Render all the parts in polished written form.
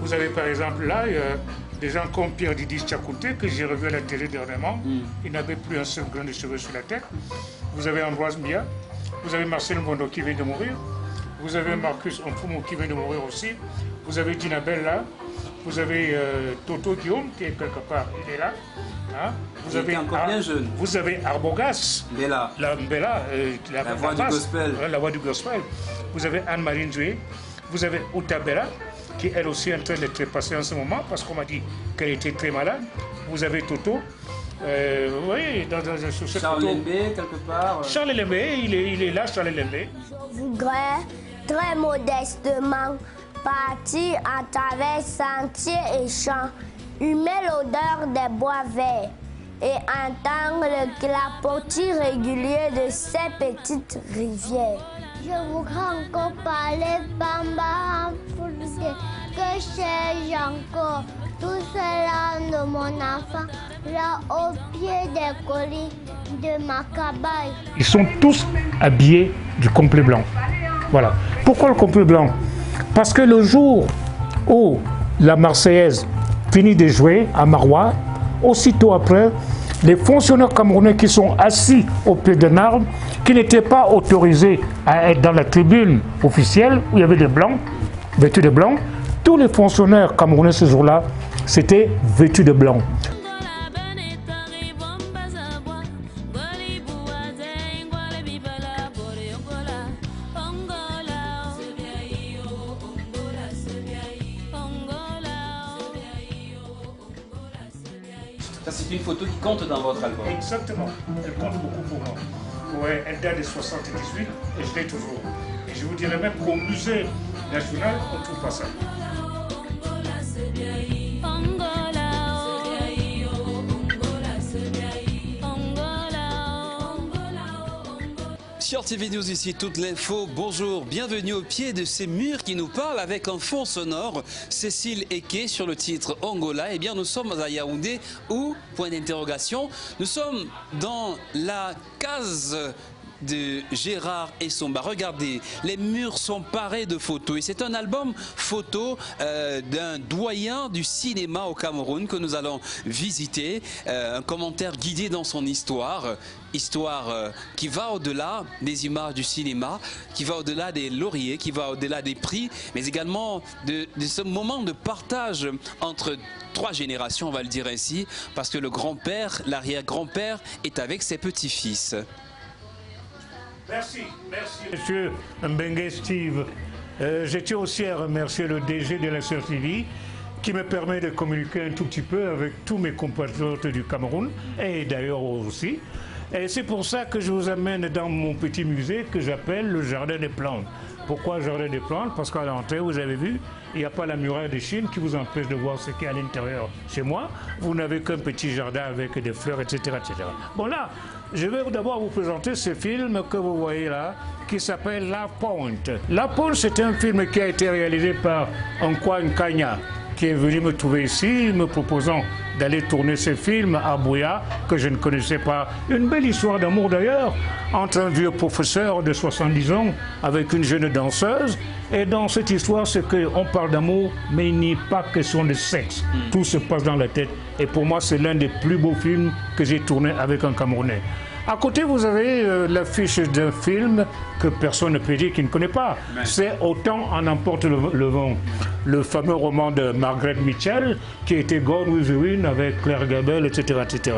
Vous avez par exemple là des gens comme Pierre Didi Tchakouté, que j'ai revu à la télé dernièrement. Il n'avait plus un seul grain de cheveux sur la tête. Vous avez Ambroise Mia, vous avez Marcel Mondo qui vient de mourir, vous avez Marcus Onfumo qui vient de mourir aussi, vous avez Dina Bella, vous avez Toto Guillaume qui est quelque part, il est là. Hein? Vous avez encore bien jeune. Vous avez Arbogas, Bella. la voix du gospel. La voix du gospel. Vous avez Anne-Marie Nzoué, vous avez Outa Bella, qui elle aussi est en train de trépasser en ce moment parce qu'on m'a dit qu'elle était très malade. Vous avez Toto. Oui, sur cette Charles photo. Lembé, quelque part. Charles Lembé, il est là, Charles Lembé. Je voudrais très modestement partir à travers sentiers et champs, humer l'odeur des bois verts et entendre le clapotis régulier de ces petites rivières. Je voudrais encore parler Bamba pour que j'ai encore tout cela de mon enfant, là au pied des collines de ma cabane. Ils sont tous habillés du complet blanc. Voilà. Pourquoi le complet blanc? Parce que le jour où la Marseillaise finit de jouer à Marois, aussitôt après, les fonctionnaires camerounais qui sont assis au pied d'un arbre, qui n'étaient pas autorisés à être dans la tribune officielle où il y avait des blancs, vêtus de blanc, tous les fonctionnaires camerounais ce jour-là, c'était vêtus de blanc. Ça, c'est une photo qui compte dans votre album. Exactement, elle compte beaucoup pour moi. Ouais, elle date de 78 et je l'ai toujours. Et je vous dirais même qu'au musée national, on ne trouve pas ça. Sur TV News, ici toute l'info. Bonjour, bienvenue au pied de ces murs qui nous parlent avec un fond sonore. Cécile Eke sur le titre Angola. Eh bien, nous sommes à Yaoundé où, point d'interrogation, nous sommes dans la case de Gérard Essomba. Regardez, les murs sont parés de photos et c'est un album photo d'un doyen du cinéma au Cameroun que nous allons visiter. Un commentaire guidé dans son histoire. Histoire qui va au-delà des images du cinéma, qui va au-delà des lauriers, qui va au-delà des prix, mais également de ce moment de partage entre trois générations, on va le dire ainsi, parce que le grand-père, l'arrière-grand-père est avec ses petits-fils. Merci, Monsieur Mbengue Steve. Je tiens aussi à remercier le DG de la TV qui me permet de communiquer un tout petit peu avec tous mes compatriotes du Cameroun et d'ailleurs aussi. Et c'est pour ça que je vous amène dans mon petit musée que j'appelle le Jardin des Plantes. Pourquoi Jardin des Plantes? Parce qu'à l'entrée, vous avez vu, il n'y a pas la muraille de Chine qui vous empêche de voir ce qu'il y a à l'intérieur. Chez moi, vous n'avez qu'un petit jardin avec des fleurs, etc., etc. Bon là, je vais d'abord vous présenter ce film que vous voyez là, qui s'appelle La Pointe. La Pointe, c'est un film qui a été réalisé par Nkwa Nkanya, qui est venu me trouver ici, me proposant d'aller tourner ce film à Bouya, que je ne connaissais pas. Une belle histoire d'amour d'ailleurs, entre un vieux professeur de 70 ans avec une jeune danseuse. Et dans cette histoire, c'est qu'on parle d'amour, mais il n'est pas question de sexe. Tout se passe dans la tête. Et pour moi, c'est l'un des plus beaux films que j'ai tourné avec un Camerounais. À côté, vous avez l'affiche d'un film que personne ne peut dire qu'il ne connaît pas. C'est Autant en emporte le vent. Le fameux roman de Margaret Mitchell, qui a été Gone with the Wind avec Claire Gabel, etc., etc.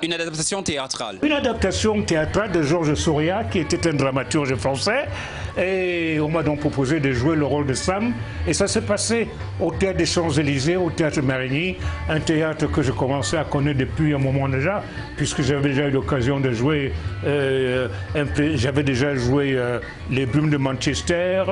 Une adaptation théâtrale. Une adaptation théâtrale de Georges Soria, qui était un dramaturge français. Et on m'a donc proposé de jouer le rôle de Sam. Et ça s'est passé au Théâtre des Champs-Élysées, au Théâtre Marigny, un théâtre que je commençais à connaître depuis un moment déjà, puisque j'avais déjà eu l'occasion de jouer, j'avais déjà joué Les Brumes de Manchester,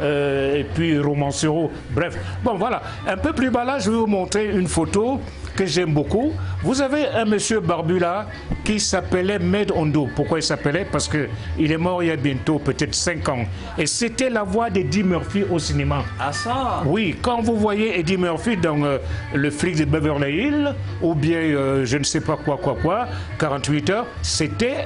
et puis Romancero. Bref, bon voilà. Un peu plus bas là, je vais vous montrer une photo que j'aime beaucoup. Vous avez un monsieur barbu là qui s'appelait Med Ondo. Pourquoi il s'appelait? Parce qu'il est mort il y a bientôt peut-être 5 ans. Et c'était la voix d'Eddie Murphy au cinéma. Ah ça? Oui, quand vous voyez Eddie Murphy dans Le flic de Beverly Hills, ou bien je ne sais pas quoi, 48 heures, c'était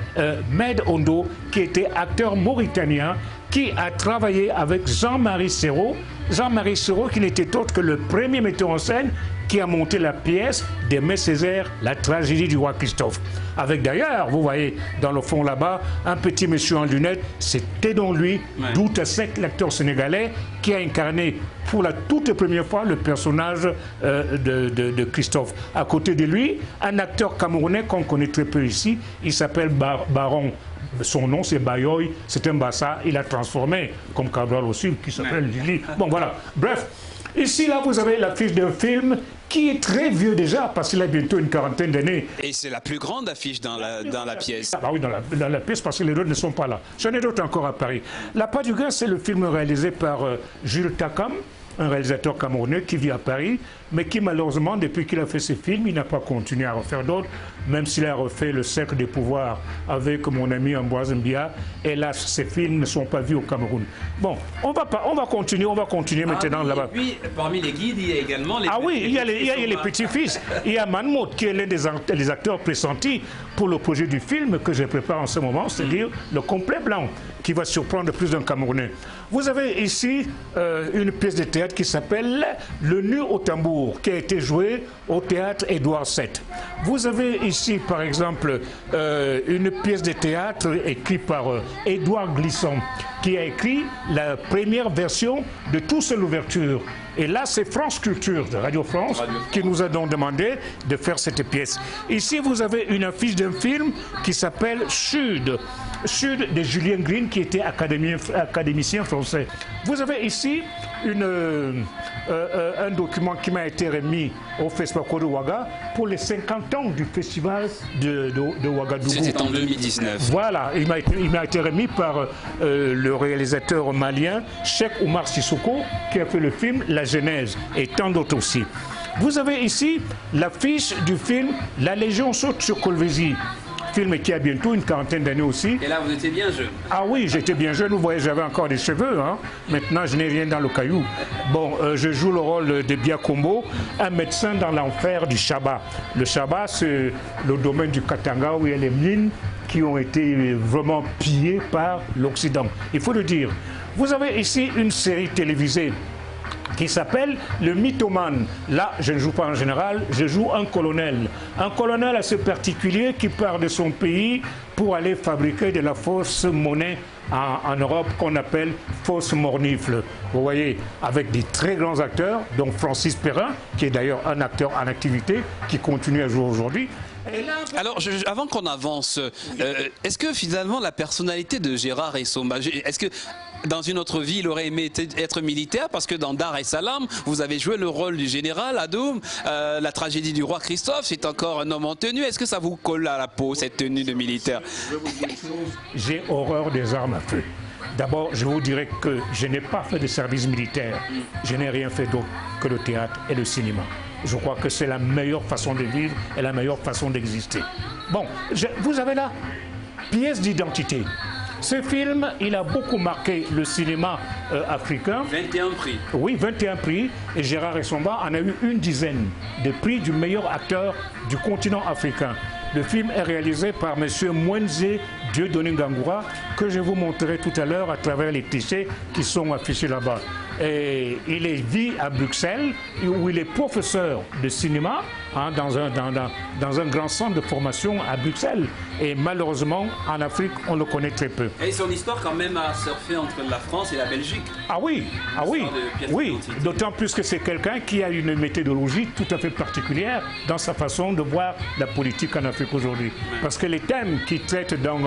Med Ondo qui était acteur mauritanien, qui a travaillé avec Jean-Marie Serrault. Jean-Marie Serrault qui n'était autre que le premier metteur en scène qui a monté la pièce d'Aimé Césaire, La tragédie du roi Christophe. Avec d'ailleurs, vous voyez dans le fond là-bas, un petit monsieur en lunettes, c'était donc lui, Douta Seck, l'acteur sénégalais, qui a incarné pour la toute première fois le personnage de Christophe. À côté de lui, un acteur camerounais qu'on connaît très peu ici, il s'appelle Baron. Son nom c'est Bayoy, c'est un Bassa, il a transformé comme Cabral aussi, qui s'appelle Lili. Bon voilà, bref. Ici, là, vous avez l'affiche d'un film qui est très vieux déjà, parce qu'il a bientôt une quarantaine d'années. Et c'est la plus grande affiche dans la pièce. Ah oui, dans la pièce, parce que les autres ne sont pas là. J'en ai d'autres encore à Paris. La Pas du Gars, c'est le film réalisé par Jules Takam, un réalisateur camerounais qui vit à Paris, mais qui malheureusement, depuis qu'il a fait ses films, il n'a pas continué à refaire d'autres, même s'il a refait Le Cercle des Pouvoirs avec mon ami Ambroise Mbia. Hélas, ces films ne sont pas vus au Cameroun. Bon, on va continuer maintenant là-bas. Et puis, parmi les guides, il y a également les... Ah oui, il y a les petits-fils. Il y a Manmout, qui est l'un des acteurs pressentis pour le projet du film que je prépare en ce moment, c'est-à-dire Le Complet Blanc, qui va surprendre plus d'un Camerounais. Vous avez ici une pièce de théâtre qui s'appelle Le Nu au tambour, qui a été jouée au théâtre Édouard VII. Vous avez ici, par exemple, une pièce de théâtre écrite par Édouard Glissant, qui a écrit la première version de Tout seul l'ouverture. Et là, c'est France Culture de Radio France qui nous a donc demandé de faire cette pièce. Ici, vous avez une affiche d'un film qui s'appelle Sud. Sud de Julien Green, qui était académicien français. Vous avez ici un document qui m'a été remis au Festival de Ouaga pour les 50 ans du festival de Ouagadougou. C'était en 2019. Voilà, il m'a été remis par le réalisateur malien Cheikh Oumar Sissoko, qui a fait le film La Genèse, et tant d'autres aussi. Vous avez ici l'affiche du film La Légion saute sur Colvézi, film qui a bientôt une quarantaine d'années aussi. Et là, vous étiez bien jeune. Ah oui, j'étais bien jeune, vous voyez, j'avais encore des cheveux. Hein. Maintenant, je n'ai rien dans le caillou. Bon, je joue le rôle de Biakombo, un médecin dans l'enfer du Chaba. Le Chaba, c'est le domaine du Katanga où il y a les mines qui ont été vraiment pillées par l'Occident. Il faut le dire. Vous avez ici une série télévisée qui s'appelle Le Mythomane. Là, je ne joue pas en général, je joue un colonel. Un colonel assez particulier qui part de son pays pour aller fabriquer de la fausse monnaie en Europe qu'on appelle fausse mornifle. Vous voyez, avec des très grands acteurs, dont Francis Perrin, qui est d'ailleurs un acteur en activité, qui continue à jouer aujourd'hui. Alors, avant qu'on avance, est-ce que finalement la personnalité de Gérard Essomba, est-ce que dans une autre vie, il aurait aimé être militaire? Parce que dans Dar es Salaam, vous avez joué le rôle du général Adoum. La tragédie du roi Christophe, c'est encore un homme en tenue. Est-ce que ça vous colle à la peau, cette tenue de militaire? J'ai horreur des armes à feu. D'abord, je vous dirais que je n'ai pas fait de service militaire. Je n'ai rien fait d'autre que le théâtre et le cinéma. Je crois que c'est la meilleure façon de vivre et la meilleure façon d'exister. Bon, vous avez là, pièce d'identité. Ce film, il a beaucoup marqué le cinéma africain. 21 prix. Oui, 21 prix. Et Gérard Essomba en a eu une dizaine de prix du meilleur acteur du continent africain. Le film est réalisé par M. Mwenze Dieudonné Ngangoura, que je vous montrerai tout à l'heure à travers les clichés qui sont affichés là-bas. Et il vit à Bruxelles, où il est professeur de cinéma hein, dans un grand centre de formation à Bruxelles. Et malheureusement, en Afrique, on le connaît très peu. Et son histoire quand même a surfé entre la France et la Belgique. Ah oui, oui. D'autant plus que c'est quelqu'un qui a une méthodologie tout à fait particulière dans sa façon de voir la politique en Afrique aujourd'hui. Parce que les thèmes qu'il traite dans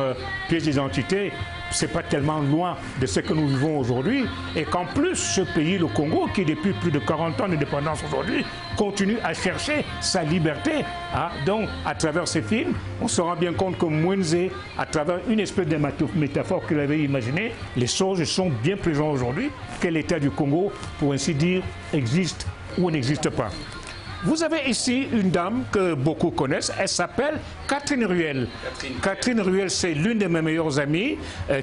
Pièce d'identité, c'est pas tellement loin de ce que nous vivons aujourd'hui, et qu'en plus ce pays, le Congo, qui depuis plus de 40 ans d'indépendance aujourd'hui, continue à chercher sa liberté. Hein. Donc, à travers ces films, on se rend bien compte que Mwenze, à travers une espèce de métaphore qu'il avait imaginée, les choses sont bien présentes aujourd'hui, que l'État du Congo, pour ainsi dire, existe ou n'existe pas. Vous avez ici une dame que beaucoup connaissent, elle s'appelle Catherine Ruel. Catherine Ruel, c'est l'une de mes meilleures amies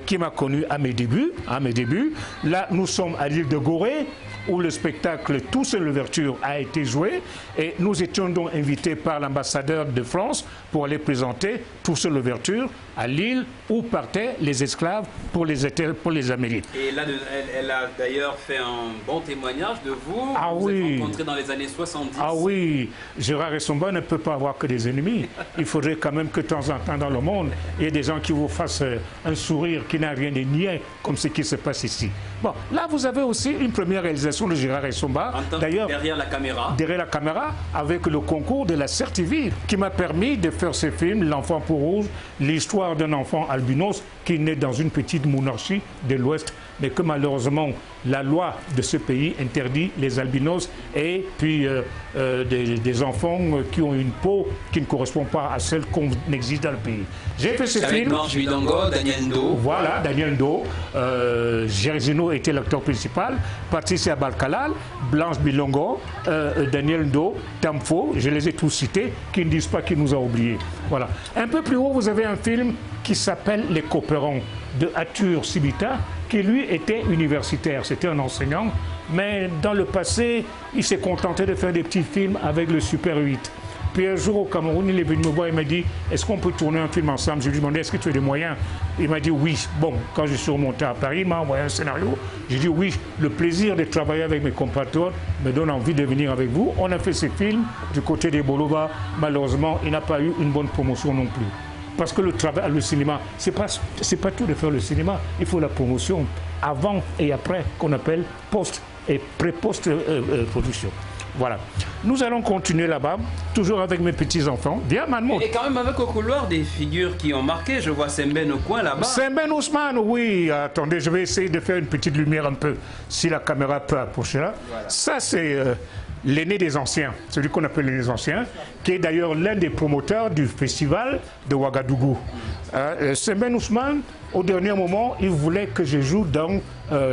qui m'a connu à mes débuts. Là, nous sommes à l'île de Gorée. où le spectacle Tout seul l'ouverture a été joué. Et nous étions donc invités par l'ambassadeur de France pour aller présenter Tout seul l'ouverture à Lille, où partaient les esclaves pour les Amériques. Et là, elle a d'ailleurs fait un bon témoignage de vous. Ah vous oui. êtes rencontrés dans les années 70. Ah oui, Gérard Essomba ne peut pas avoir que des ennemis. Il faudrait quand même que de temps en temps dans le monde, il y ait des gens qui vous fassent un sourire qui n'a rien de niais, comme ce qui se passe ici. Bon, là vous avez aussi une première réalisation de Gérard Essomba. D'ailleurs, derrière la caméra. Derrière la caméra, avec le concours de la CERTIV, qui m'a permis de faire ce film, L'enfant peau rouge, l'histoire d'un enfant albinos qui naît dans une petite monarchie de l'Ouest, mais que malheureusement la loi de ce pays interdit les albinos et puis des enfants qui ont une peau qui ne correspond pas à celle qu'on exige dans le pays. J'ai fait ce film. Blanche Bilongo, Daniel Ndo. Voilà, Daniel Ndo. Gersino était l'acteur principal. Patricia Balkalal, Blanche Bilongo, Daniel Ndo, Tamfo, je les ai tous cités, qui ne disent pas qu'il nous a oubliés. Voilà. Un peu plus haut, vous avez un film qui s'appelle Les Coopérants de Arthur Sibita, qui lui était universitaire, c'était un enseignant, mais dans le passé, il s'est contenté de faire des petits films avec le Super 8. Puis un jour au Cameroun, il est venu me voir et m'a dit « Est-ce qu'on peut tourner un film ensemble ?» Je lui ai demandé « Est-ce que tu as des moyens ?» Il m'a dit « Oui. » Bon, quand je suis remonté à Paris, il m'a envoyé un scénario. J'ai dit « Oui, le plaisir de travailler avec mes compatriotes me donne envie de venir avec vous. » On a fait ce film du côté des Bolova. Malheureusement, il n'a pas eu une bonne promotion non plus. Parce que le travail, le cinéma, c'est pas tout de faire le cinéma. Il faut la promotion avant et après, qu'on appelle post et pré-post production. Voilà. Nous allons continuer là-bas, toujours avec mes petits-enfants. Viens, Manmout. Et quand même avec au couloir des figures qui ont marqué. Je vois Semben au coin là-bas. Semben Ousmane, oui. Attendez, je vais essayer de faire une petite lumière un peu, si la caméra peut approcher là. Voilà. Ça, c'est l'aîné des anciens, celui qu'on appelle l'aîné des anciens, qui est d'ailleurs l'un des promoteurs du festival de Ouagadougou. Semben Ousmane, au dernier moment, il voulait que je joue dans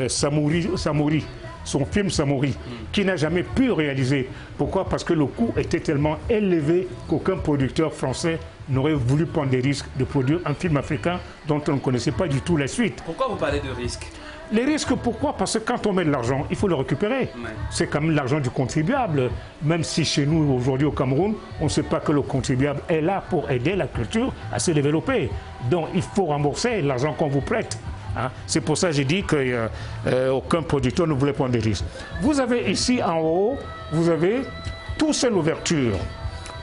Samori, son film Samori, qui n'a jamais pu réaliser. Pourquoi? Parce que le coût était tellement élevé qu'aucun producteur français n'aurait voulu prendre des risques de produire un film africain dont on ne connaissait pas du tout la suite. Pourquoi vous parlez de risques? Les risques, pourquoi? Parce que quand on met de l'argent, il faut le récupérer. Ouais. C'est quand même l'argent du contribuable. Même si chez nous, aujourd'hui au Cameroun, on ne sait pas que le contribuable est là pour aider la culture à se développer. Donc il faut rembourser l'argent qu'on vous prête. Hein? C'est pour ça que j'ai dit qu'aucun producteur ne voulait prendre des risques. Vous avez ici en haut, vous avez Tout seul l'ouverture.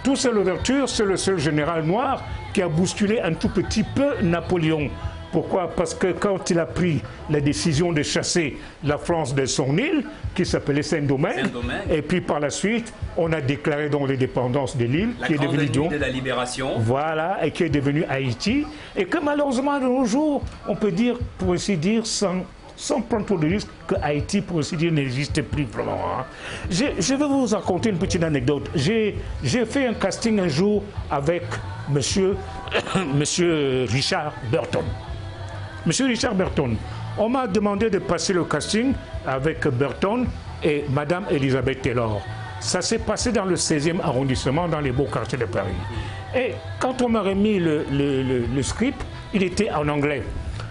Tout seul l'ouverture, c'est le seul général noir qui a bousculé un tout petit peu Napoléon. Pourquoi? Parce que quand il a pris la décision de chasser la France de son île, qui s'appelait Saint-Domingue, et puis par la suite, on a déclaré donc l'indépendance de l'île, qui est devenue donc de la libération. Voilà, et qui est devenue Haïti, et que malheureusement de nos jours, on peut dire, pour ainsi dire, sans prendre trop de risques, que Haïti, pour ainsi dire, n'existe plus vraiment. Hein. Je vais vous raconter une petite anecdote. J'ai fait un casting un jour avec monsieur Richard Burton. Monsieur Richard Burton, on m'a demandé de passer le casting avec Burton et Madame Elisabeth Taylor. Ça s'est passé dans le 16e arrondissement, dans les beaux quartiers de Paris. Et quand on m'a remis le script, il était en anglais.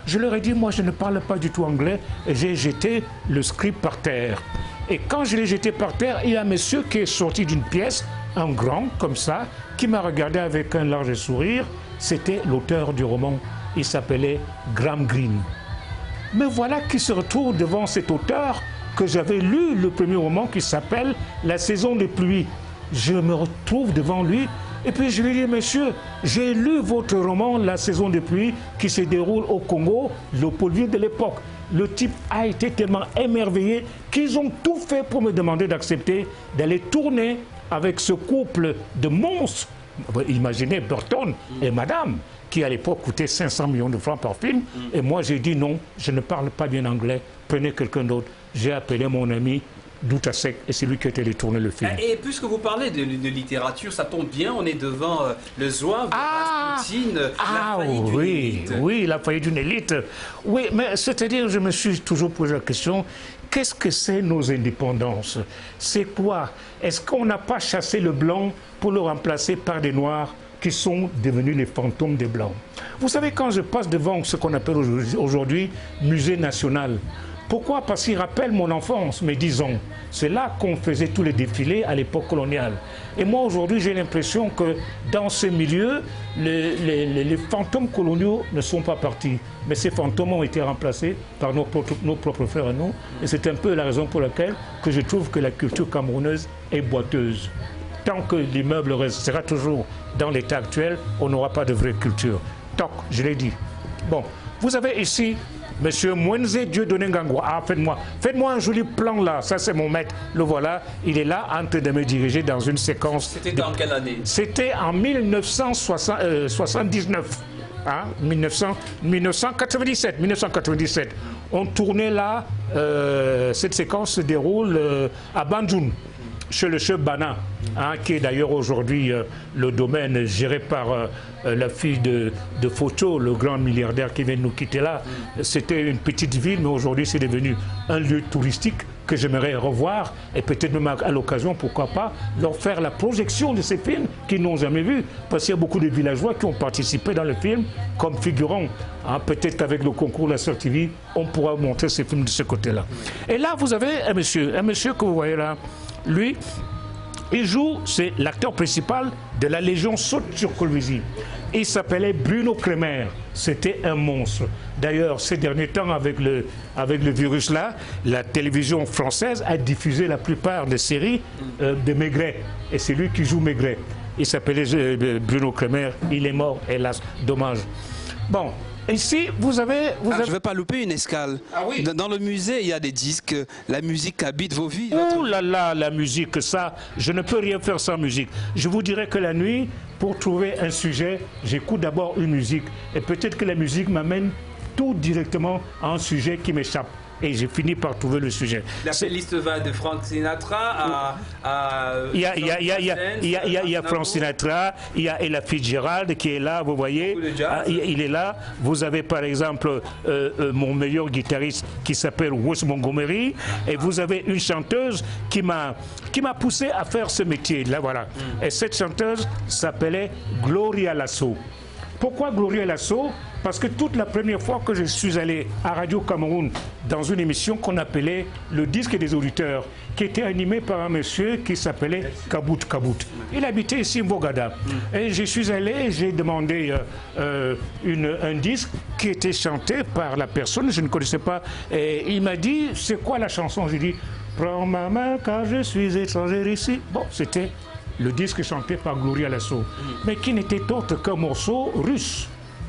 Je leur ai dit, moi je ne parle pas du tout anglais, et j'ai jeté le script par terre. Et quand je l'ai jeté par terre, il y a un monsieur qui est sorti d'une pièce, un grand comme ça, qui m'a regardé avec un large sourire. C'était l'auteur du roman. Il s'appelait Graham Greene. Mais voilà qui se retrouve devant cet auteur que j'avais lu le premier roman qui s'appelle La saison des pluies. Je me retrouve devant lui et puis je lui dis, monsieur, j'ai lu votre roman La saison des pluies qui se déroule au Congo, le pôle de l'époque. Le type a été tellement émerveillé qu'ils ont tout fait pour me demander d'accepter d'aller tourner avec ce couple de monstres. Imaginez Burton et Madame, qui à l'époque coûtait 500 millions de francs par film. Et moi j'ai dit non, je ne parle pas bien anglais, prenez quelqu'un d'autre. J'ai appelé mon ami Doutasek et c'est lui qui a été allé tourner le film. Et puisque vous parlez de littérature, ça tombe bien, on est devant le Zouave de Rasputin, la faillite d'une élite. Oui, la faillite d'une élite. Oui, mais c'est-à-dire, je me suis toujours posé la question, qu'est-ce que c'est nos indépendances? C'est quoi? Est-ce qu'on n'a pas chassé le blanc pour le remplacer par des noirs qui sont devenus les fantômes des blancs? Vous savez, quand je passe devant ce qu'on appelle aujourd'hui musée national, Pourquoi? Parce qu'il rappelle mon enfance, mes 10 ans. C'est là qu'on faisait tous les défilés à l'époque coloniale. Et moi, aujourd'hui, j'ai l'impression que dans ce milieu, les fantômes coloniaux ne sont pas partis. Mais ces fantômes ont été remplacés par nos propres frères à nous. Et c'est un peu la raison pour laquelle que je trouve que la culture camerounaise est boiteuse. Tant que l'immeuble restera toujours dans l'état actuel, on n'aura pas de vraie culture. Toc, je l'ai dit. Bon, vous avez ici Monsieur Mwenze Dieudonné Ngangwa. Ah, faites-moi un joli plan là. Ça, c'est mon maître. Le voilà. Il est là en train de me diriger dans une séquence. C'était dans quelle année? C'était en 1979. Hein, 1997. On tournait là. Cette séquence se déroule à Banjoun, chez le chef Bana, hein, qui est d'ailleurs aujourd'hui le domaine géré par la fille de Focho, le grand milliardaire qui vient de nous quitter là. C'était une petite ville, mais aujourd'hui c'est devenu un lieu touristique que j'aimerais revoir et peut-être même à l'occasion, pourquoi pas, leur faire la projection de ces films qu'ils n'ont jamais vus. Parce qu'il y a beaucoup de villageois qui ont participé dans le film comme figurants. Hein, peut-être qu'avec le concours de la Sœur TV, on pourra montrer ces films de ce côté-là. Et là, vous avez un monsieur que vous voyez là. Lui, il joue, c'est l'acteur principal de la Légion saute sur Kolwezi. Il s'appelait Bruno Kremer. C'était un monstre. D'ailleurs, ces derniers temps, avec le virus-là, la télévision française a diffusé la plupart des séries de Maigret. Et c'est lui qui joue Maigret. Il s'appelait Bruno Kremer. Il est mort, hélas. Dommage. Bon. Ici, vous avez... Je ne vais pas louper une escale. Ah oui. Dans le musée, il y a des disques. La musique habite vos vies. Oh là là, la musique, ça, je ne peux rien faire sans musique. Je vous dirais que la nuit, pour trouver un sujet, j'écoute d'abord une musique. Et peut-être que la musique m'amène tout directement à un sujet qui m'échappe. Et j'ai fini par trouver le sujet. La playlist va de Frank Sinatra à il y a Frank Sinatra, il y a Ella Fitzgerald qui est là, vous voyez. Il est là. Vous avez par exemple mon meilleur guitariste qui s'appelle Wes Montgomery. Et vous avez une chanteuse qui m'a poussé à faire ce métier. Là, voilà. Et cette chanteuse s'appelait Gloria Lasso. Pourquoi Gloria Lasso? Parce que toute la première fois que je suis allé à Radio Cameroun dans une émission qu'on appelait Le Disque des auditeurs, qui était animée par un monsieur qui s'appelait Kabout Kabout. Il habitait ici Mbogada. Et je suis allé, j'ai demandé un disque qui était chanté par la personne, je ne connaissais pas. Et il m'a dit, c'est quoi la chanson? J'ai dit, prends ma main car je suis étranger ici. Bon, c'était le disque chanté par Gloria Lasso, mais qui n'était autre qu'un morceau russe.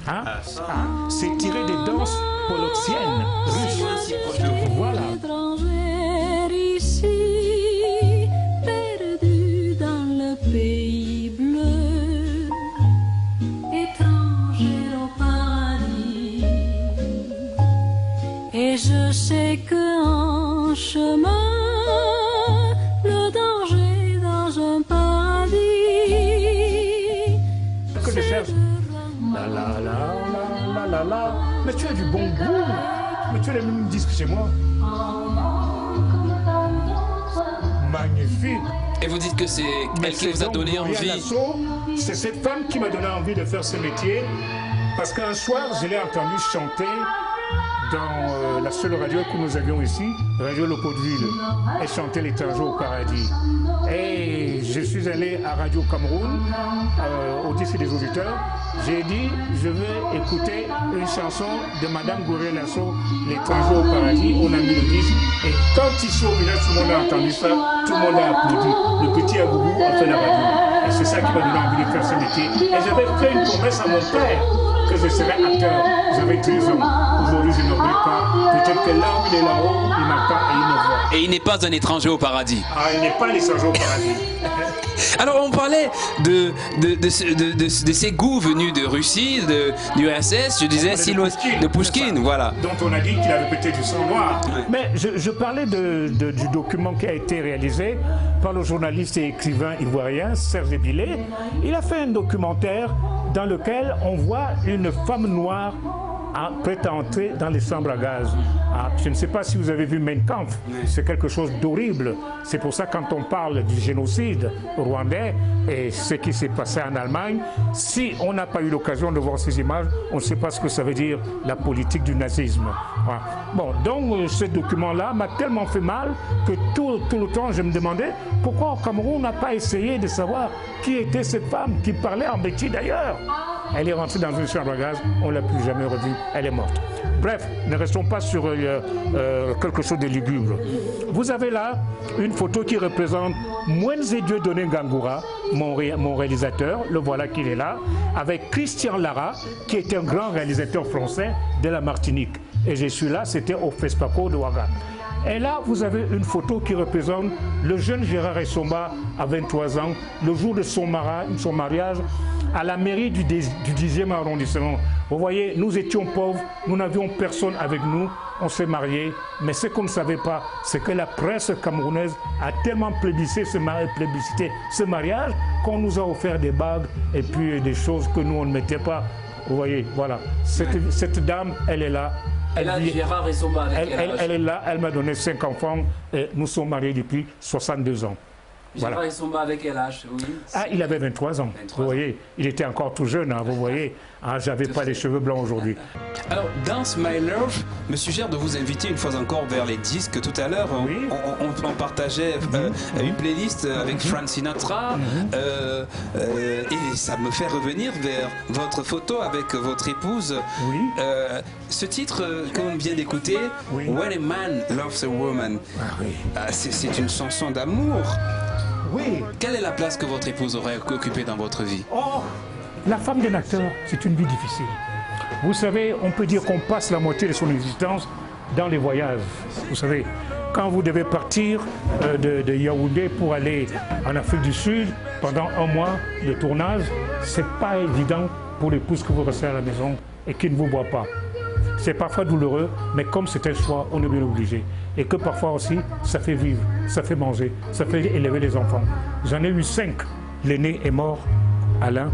Hein? C'est tiré des danses poloxiennes russes. Voilà. Étrangère ici, perdu dans le pays bleu, étrangère au paradis. Et je sais qu'en chemin, le danger dans un paradis. Que je cherche. La. Mais tu as du bon goût. Mais tu as les mêmes disques chez moi. Magnifique. Et vous dites que c'est elle qui vous a donné envie. C'est cette femme qui m'a donné envie de faire ce métier. Parce qu'un soir, je l'ai entendu chanter dans la seule radio que nous avions ici, Radio Leopoldville. Elle chantait L'étranger au paradis. Et je suis allé à Radio Cameroun, au disque des auditeurs. J'ai dit, je vais écouter une chanson de Madame Gloria Lasso, L'étranger au paradis. On a mis le disque. Et quand ils sont venus, tout le monde a entendu ça, tout le monde a applaudi. Le petit Aboubou a fait la radio. Et c'est ça qui m'a donné envie de faire ce métier. Et j'avais fait une promesse à mon père que je serais acteur. J'avais 13 ans. Aujourd'hui, je n'aurais pas. Peut-être que là où il est là-haut, il m'attend et il me voit. Et il n'est pas un étranger au paradis. Ah, il n'est pas l'étranger au paradis. Alors, on parlait de ces goûts venus de Russie, du RSS, je disais, de Pouchkine, voilà. Dont on a dit qu'il avait peut-être du sang noir. Ouais. Mais je parlais du document qui a été réalisé par le journaliste et écrivain ivoirien Serge Billet. Il a fait un documentaire dans lequel on voit une femme noire prête à entrer dans les chambres à gaz. Je ne sais pas si vous avez vu Mein Kampf, c'est quelque chose d'horrible. C'est pour ça quand on parle du génocide rwandais et ce qui s'est passé en Allemagne, si on n'a pas eu l'occasion de voir ces images, on ne sait pas ce que ça veut dire la politique du nazisme. Voilà. Bon, donc ce document-là m'a tellement fait mal que tout le temps je me demandais pourquoi au Cameroun on n'a pas essayé de savoir qui était cette femme qui parlait en bêtise d'ailleurs. Elle est rentrée dans une chambre à gaz, on ne l'a plus jamais revue, elle est morte. Bref, ne restons pas sur quelque chose de lugubre. Vous avez là une photo qui représente Mwenze Dieudonné Ngangura, mon réalisateur, le voilà qu'il est là, avec Christian Lara, qui est un grand réalisateur français de la Martinique. Et je suis là, c'était au FESPACO de Ouaga. Et là, vous avez une photo qui représente le jeune Gérard Essomba à 23 ans, le jour de son mariage à la mairie du 10e arrondissement. Vous voyez, nous étions pauvres, nous n'avions personne avec nous, on s'est mariés, mais ce qu'on ne savait pas, c'est que la presse camerounaise a tellement plébiscité ce mariage qu'on nous a offert des bagues et puis des choses que nous, on ne mettait pas. Vous voyez, voilà, cette dame, elle est là. Gérard Essomba avec elle est là, elle m'a donné 5 enfants et nous sommes mariés depuis 62 ans. Gérard Essomba avec quel âge? Oui. Il avait 23 ans. Vous voyez, il était encore tout jeune, vous voyez. J'avais pas les cheveux blancs aujourd'hui. Alors, Dance My Love me suggère de vous inviter une fois encore vers les disques. Tout à l'heure, oui. on partageait une playlist avec Frank Sinatra. Et ça me fait revenir vers votre photo avec votre épouse. Oui. Ce titre qu'on vient d'écouter, oui. When a Man Loves a Woman, Oui. C'est une chanson d'amour. Oui. Quelle est la place que votre épouse aurait occupée dans votre vie? La femme d'un acteur, c'est une vie difficile. Vous savez, on peut dire qu'on passe la moitié de son existence dans les voyages. Vous savez, quand vous devez partir de Yaoundé pour aller en Afrique du Sud pendant 1 mois de tournage, c'est pas évident pour l'épouse que vous restez à la maison et qui ne vous voit pas. C'est parfois douloureux, mais comme c'est un choix, on est bien obligé. Et que parfois aussi, ça fait vivre, ça fait manger, ça fait élever les enfants. J'en ai eu 5. L'aîné est mort, Alain.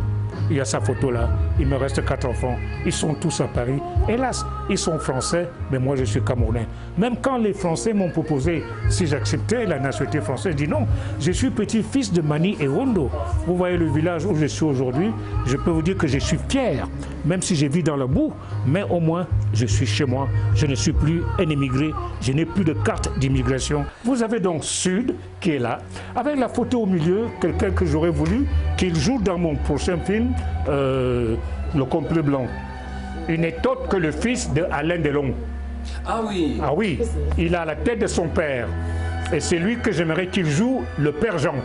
Il y a sa photo là. Il me reste 4 enfants. Ils sont tous à Paris. Hélas, ils sont français, mais moi je suis camerounais. Même quand les Français m'ont proposé si j'acceptais la nationalité française, je dis non. Je suis petit-fils de Mani et Wondo. Vous voyez le village où je suis aujourd'hui. Je peux vous dire que je suis fier, même si je vis dans le bout, mais au moins je suis chez moi. Je ne suis plus un immigré. Je n'ai plus de carte d'immigration. Vous avez donc Sud qui est là, avec la photo au milieu, quelqu'un que j'aurais voulu qu'il joue dans mon prochain film, Le Complet Blanc. Il n'est autre que le fils de Alain Delon. Ah oui. Ah oui, il a la tête de son père. Et c'est lui que j'aimerais qu'il joue le père Jean.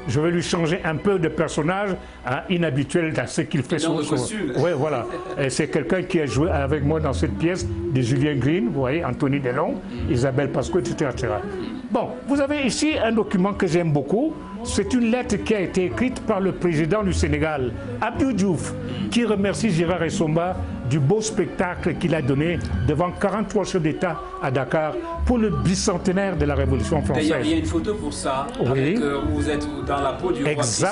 Je vais lui changer un peu de personnage inhabituel dans ce qu'il fait sur le costume. Oui, voilà. C'est quelqu'un qui a joué avec moi dans cette pièce de Julien Green, vous voyez, Anthony Delon, Isabelle Pasco, etc., etc. Bon, vous avez ici un document que j'aime beaucoup. C'est une lettre qui a été écrite par le président du Sénégal, Abdou Diouf, qui remercie Gérard Essomba du beau spectacle qu'il a donné devant 43 chefs d'État à Dakar pour le bicentenaire de la Révolution française. D'ailleurs, il y a une photo pour ça, oui. avec, où vous êtes dans la peau du roi Christophe.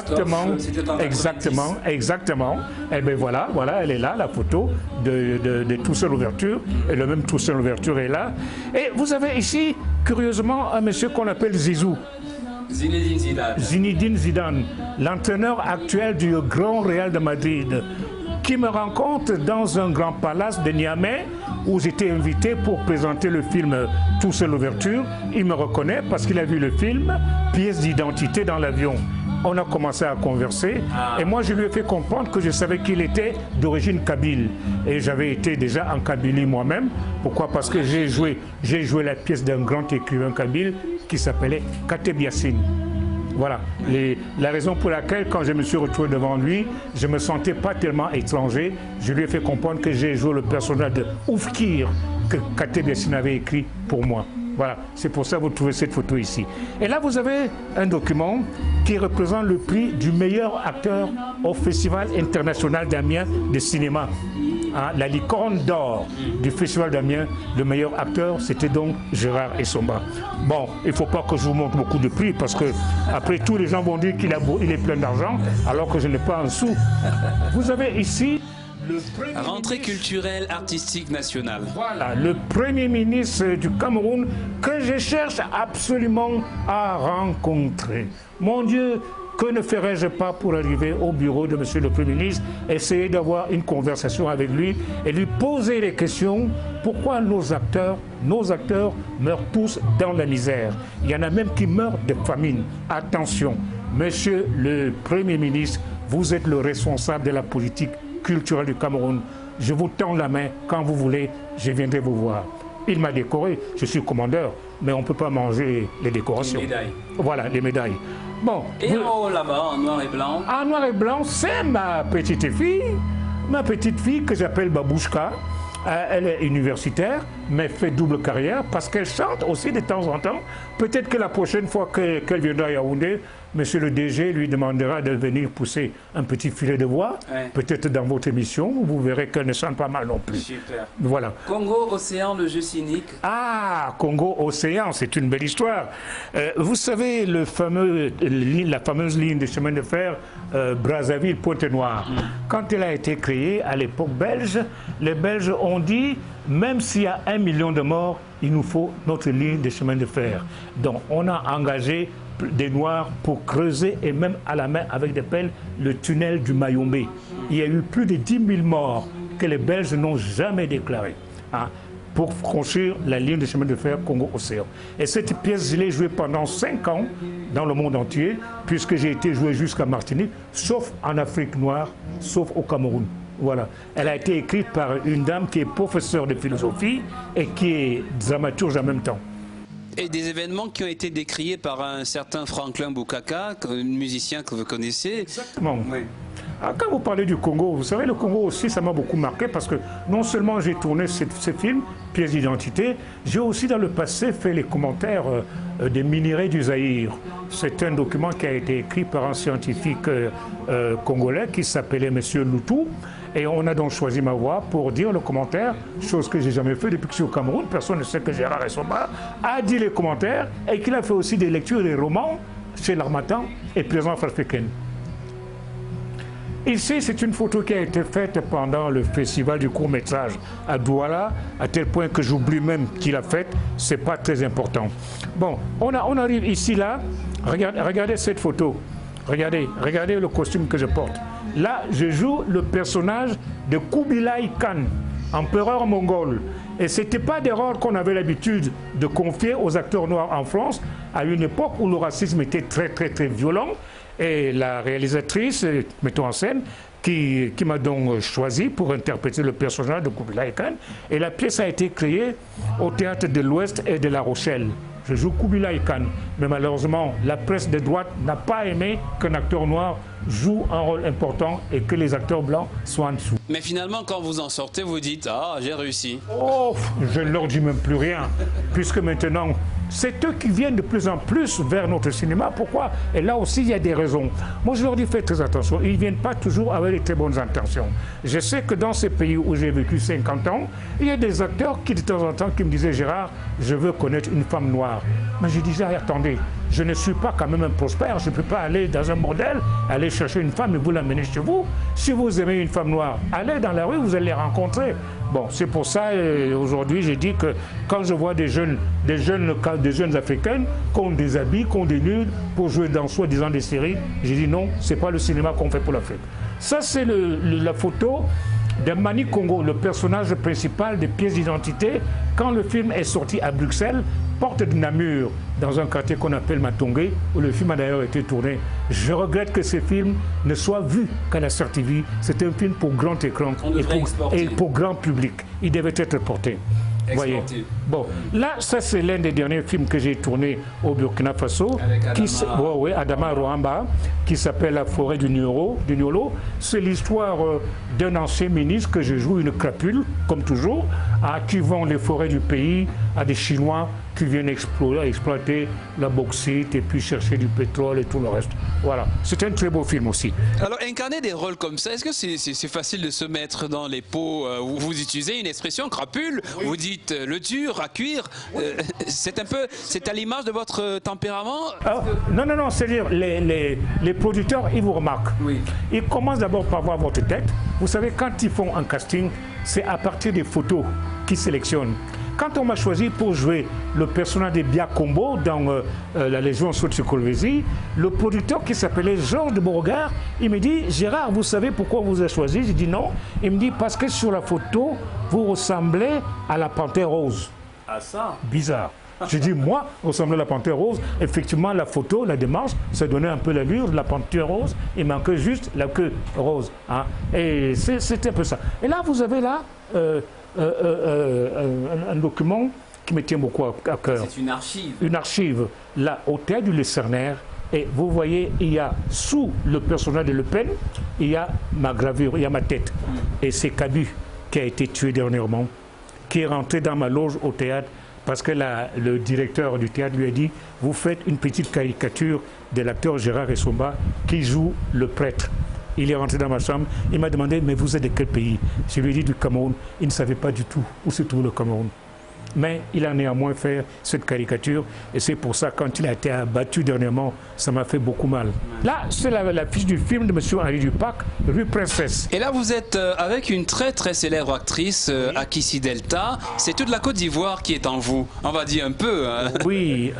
Exactement. Et bien voilà, elle est là, la photo de Toussaint Louverture, et le même Toussaint Louverture est là. Et vous avez ici, curieusement, un monsieur qu'on appelle Zizou. Zinedine Zidane, l'entraîneur actuel du Grand Real de Madrid, qui me rencontre dans un grand palace de Niamey où j'étais invité pour présenter le film Toussaint Louverture. Il me reconnaît parce qu'il a vu le film, pièce d'identité dans l'avion. On a commencé à converser et moi je lui ai fait comprendre que je savais qu'il était d'origine kabyle et j'avais été déjà en Kabylie moi-même. Pourquoi? Parce que j'ai joué la pièce d'un grand écrivain kabyle qui s'appelait Kateb Yassine. Voilà, la raison pour laquelle quand je me suis retrouvé devant lui, je ne me sentais pas tellement étranger. Je lui ai fait comprendre que j'ai joué le personnage de Oufkir que Kateb Yassine avait écrit pour moi. Voilà, c'est pour ça que vous trouvez cette photo ici. Et là, vous avez un document qui représente le prix du meilleur acteur au Festival international d'Amiens de cinéma. La licorne d'or du Festival d'Amiens, le meilleur acteur, c'était donc Gérard Essomba. Bon, il ne faut pas que je vous montre beaucoup de prix parce que après tous les gens vont dire qu'il est plein d'argent alors que je n'ai pas un sou. Vous avez ici Rentrée culturelle artistique nationale. Voilà, le Premier ministre du Cameroun que je cherche absolument à rencontrer. Mon Dieu, que ne ferais-je pas pour arriver au bureau de Monsieur le Premier ministre, essayer d'avoir une conversation avec lui et lui poser les questions. Pourquoi nos acteurs meurent tous dans la misère? Il y en a même qui meurent de famine. Attention, Monsieur le Premier ministre, vous êtes le responsable de la politique culturelle du Cameroun. Je vous tends la main, quand vous voulez, je viendrai vous voir. Il m'a décoré, je suis commandeur, mais on ne peut pas manger les décorations. Les médailles. Voilà, les médailles. Bon, Et là-bas, en noir et blanc. en noir et blanc, c'est ma petite fille que j'appelle Babouchka. Elle est universitaire, mais fait double carrière parce qu'elle chante aussi de temps en temps. Peut-être que la prochaine fois qu'elle viendra à Yaoundé, Monsieur le DG lui demandera de venir pousser un petit filet de voix. Ouais. Peut-être dans votre émission, vous verrez qu'elle ne chante pas mal non plus. Super. Voilà. Congo, Océan, le jeu cynique. Ah, Congo-Océan, c'est une belle histoire. Vous savez, la fameuse ligne de chemin de fer Brazzaville-Pointe-Noire, quand elle a été créée à l'époque belge, les Belges ont dit, même s'il y a 1 million de morts, il nous faut notre ligne de chemin de fer. Donc, on a engagé des Noirs pour creuser et même à la main avec des pelles le tunnel du Mayombe. Il y a eu plus de 10 000 morts que les Belges n'ont jamais déclarés pour construire la ligne de chemin de fer Congo-Océan. Et cette pièce, je l'ai jouée pendant 5 ans dans le monde entier, puisque j'ai été joué jusqu'à Martinique, sauf en Afrique noire, sauf au Cameroun. Voilà. Elle a été écrite par une dame qui est professeure de philosophie et qui est dramaturge en même temps. Et des événements qui ont été décriés par un certain Franklin Boukaka, un musicien que vous connaissez. Exactement. Oui. Alors, quand vous parlez du Congo, vous savez, le Congo aussi, ça m'a beaucoup marqué parce que non seulement j'ai tourné ce film, Pièce d'identité, j'ai aussi dans le passé fait les commentaires des minéraux du Zaïre. C'est un document qui a été écrit par un scientifique congolais qui s'appelait M. Loutou. Et on a donc choisi ma voix pour dire le commentaire, chose que j'ai jamais fait depuis que je suis au Cameroun. Personne ne sait que Gérard Essomba a dit les commentaires et qu'il a fait aussi des lectures des romans chez l'Harmattan et Plaisance africaine. Ici, c'est une photo qui a été faite pendant le festival du court-métrage à Douala, à tel point que j'oublie même qui l'a faite, c'est pas très important. Bon, on arrive ici, là, regardez cette photo, regardez le costume que je porte. Là, je joue le personnage de Kubilai Khan, empereur mongol. Et ce n'était pas des rôles qu'on avait l'habitude de confier aux acteurs noirs en France, à une époque où le racisme était très, très, très violent. Et la réalisatrice, mettons en scène, qui m'a donc choisi pour interpréter le personnage de Kubilai Khan. Et la pièce a été créée au Théâtre de l'Ouest et de La Rochelle. Je joue Kubilai Khan, mais malheureusement, la presse de droite n'a pas aimé qu'un acteur noir joue un rôle important et que les acteurs blancs soient en dessous. Mais finalement, quand vous en sortez, vous dites « Ah, j'ai réussi ». Oh, je ne leur dis même plus rien, puisque maintenant, c'est eux qui viennent de plus en plus vers notre cinéma. Pourquoi? Et là aussi, il y a des raisons. Moi, je leur dis, faites très attention. Ils ne viennent pas toujours avec de très bonnes intentions. Je sais que dans ces pays où j'ai vécu 50 ans, il y a des acteurs qui, de temps en temps, qui me disaient, Gérard, je veux connaître une femme noire. Mais je disais, attendez, je ne suis pas quand même un prospère. Je ne peux pas aller dans un bordel, aller chercher une femme et vous l'amener chez vous. Si vous aimez une femme noire, allez dans la rue, vous allez les rencontrer. Bon, c'est pour ça, aujourd'hui, j'ai dit que quand je vois des jeunes africaines qui ont des habits, qui ont des nudes pour jouer dans soi-disant des séries, j'ai dit non, c'est pas le cinéma qu'on fait pour l'Afrique. Ça, c'est la photo de Mani Congo, le personnage principal de Pièces d'identité, quand le film est sorti à Bruxelles, porte de Namur, dans un quartier qu'on appelle Matongé, où le film a d'ailleurs été tourné. Je regrette que ce film ne soit vu qu'à la CRTV. C'est un film pour grand écran et pour grand public. Il devait être porté. Voyez. Bon, là, ça c'est l'un des derniers films que j'ai tourné au Burkina Faso, Adama Rohamba, qui s'appelle La forêt du Niolo. C'est l'histoire d'un ancien ministre que je joue une crapule, comme toujours, qui vend les forêts du pays à des Chinois qui viennent exploiter la bauxite et puis chercher du pétrole et tout le reste. Voilà, c'est un très beau film aussi. Alors, incarner des rôles comme ça, est-ce que c'est facile de se mettre dans les peaux vous utilisez une expression crapule, vous dites le dur à cuire, c'est à l'image de votre tempérament? Non, c'est-à-dire les producteurs, ils vous remarquent. Oui. Ils commencent d'abord par voir votre tête. Vous savez, quand ils font un casting, c'est à partir des photos qu'ils sélectionnent. Quand on m'a choisi pour jouer le personnage de Bia Combo dans La Légion Sotsukolvesi, le producteur qui s'appelait Georges de Beauregard, il me dit « Gérard, vous savez pourquoi vous avez choisi ?» J'ai dit « Non ». Il me dit « Parce que sur la photo, vous ressemblez à la panthère rose. » Ah ça? Bizarre. J'ai dit, moi, ressembler à la panthère rose. Effectivement, la photo, la démarche, ça donnait un peu l'allure de la panthère rose. Il manquait juste la queue rose. Hein. Et c'était un peu ça. Et là, vous avez là un document qui me tient beaucoup à cœur. C'est une archive. Une archive, là, au théâtre du Lucernaire. Et vous voyez, il y a sous le personnage de Le Pen, il y a ma gravure, il y a ma tête. Et c'est Cabu qui a été tué dernièrement, qui est rentré dans ma loge au théâtre. Parce que le directeur du théâtre lui a dit « Vous faites une petite caricature de l'acteur Gérard Essomba qui joue le prêtre. » Il est rentré dans ma chambre, il m'a demandé « Mais vous êtes de quel pays ?» Je lui ai dit « Du Cameroun ». Il ne savait pas du tout où se trouve le Cameroun. Mais il a néanmoins fait cette caricature et c'est pour ça quand il a été abattu dernièrement, ça m'a fait beaucoup mal. Là, c'est la fiche du film de M. Henri Dupac, Rue Princesse. Et là, vous êtes avec une très très célèbre actrice, Akissi Delta. C'est toute la Côte d'Ivoire qui est en vous, on va dire un peu. Hein. Oui,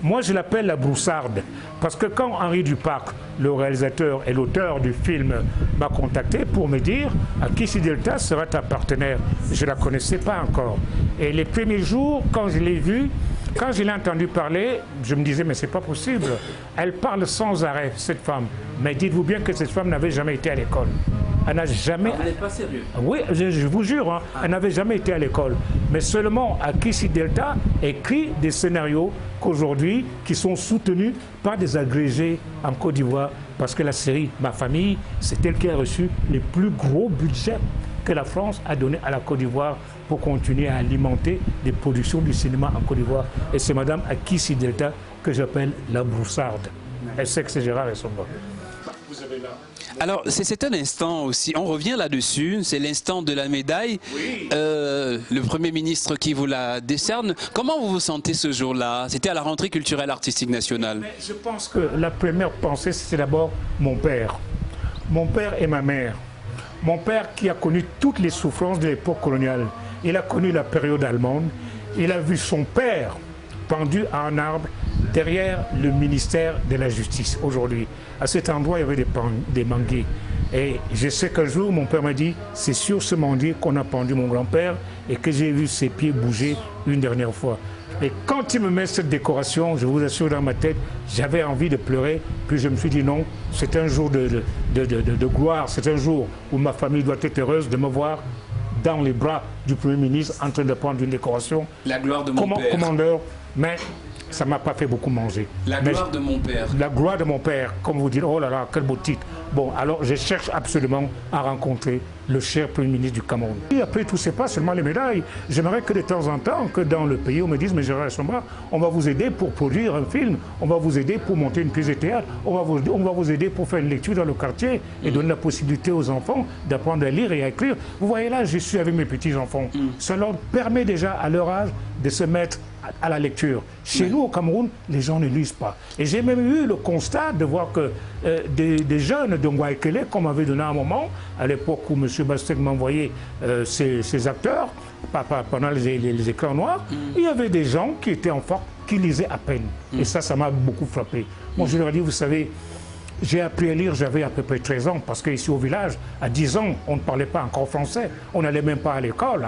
moi je l'appelle la broussarde. Parce que quand Henri Dupac, le réalisateur et l'auteur du film, m'a contacté pour me dire Akissi Delta sera ta partenaire, je ne la connaissais pas encore. Et les premiers jours, quand je l'ai vue, quand je l'ai entendu parler, je me disais mais c'est pas possible. Elle parle sans arrêt, cette femme. Mais dites-vous bien que cette femme n'avait jamais été à l'école. Elle n'a jamais... Vous n'êtes pas sérieux? Oui, je vous jure, hein, elle n'avait jamais été à l'école. Mais seulement Akissi Delta écrit des scénarios qu'aujourd'hui, qui sont soutenus par des agrégés en Côte d'Ivoire. Parce que la série Ma Famille, c'est elle qui a reçu les plus gros budgets que la France a donné à la Côte d'Ivoire pour continuer à alimenter les productions du cinéma en Côte d'Ivoire. Et c'est Madame Akissi Delta que j'appelle la broussarde. Elle sait que c'est Gérard Essomba. Vous avez là. Alors, c'est un instant aussi, on revient là-dessus, c'est l'instant de la médaille. Oui. Le Premier ministre qui vous la décerne. Comment vous vous sentez ce jour-là? C'était à la rentrée culturelle artistique nationale. Mais je pense que la première pensée, c'est d'abord mon père. Mon père et ma mère. Mon père qui a connu toutes les souffrances de l'époque coloniale. Il a connu la période allemande. Il a vu son père pendu à un arbre derrière le ministère de la Justice aujourd'hui. À cet endroit, il y avait des manguiers. Et je sais qu'un jour, mon père m'a dit, c'est sur ce manguier qu'on a pendu mon grand-père et que j'ai vu ses pieds bouger une dernière fois. Et quand il me met cette décoration, je vous assure, dans ma tête, j'avais envie de pleurer. Puis je me suis dit non, c'est un jour de gloire, c'est un jour où ma famille doit être heureuse de me voir dans les bras du Premier ministre en train de prendre une décoration. La gloire de mon père. Commandeur, mais ça ne m'a pas fait beaucoup manger. La gloire de mon père. La gloire de mon père, comme vous dites, oh là là, quel beau titre. Bon, alors je cherche absolument à rencontrer le cher Premier ministre du Cameroun. Et après tout, c'est pas seulement les médailles. J'aimerais que de temps en temps, que dans le pays, on me dise, mais Gérard Essomba, on va vous aider pour produire un film, on va vous aider pour monter une pièce de théâtre, on va vous aider pour faire une lecture dans le quartier et donner la possibilité aux enfants d'apprendre à lire et à écrire. Vous voyez là, je suis avec mes petits-enfants. Ça leur permet déjà, à leur âge, de se mettre à la lecture. Chez nous, au Cameroun, les gens ne lisent pas. Et j'ai même eu le constat de voir que des jeunes de Ngwaekele, qu'on m'avait donné à un moment, à l'époque où M. Bastek m'envoyait ses acteurs, pendant les écrans noirs, il y avait des gens qui étaient enfants, qui lisaient à peine. Et ça m'a beaucoup frappé. Moi, je leur ai dit, vous savez, j'ai appris à lire, j'avais à peu près 13 ans, parce qu'ici au village, à 10 ans, on ne parlait pas encore français. On n'allait même pas à l'école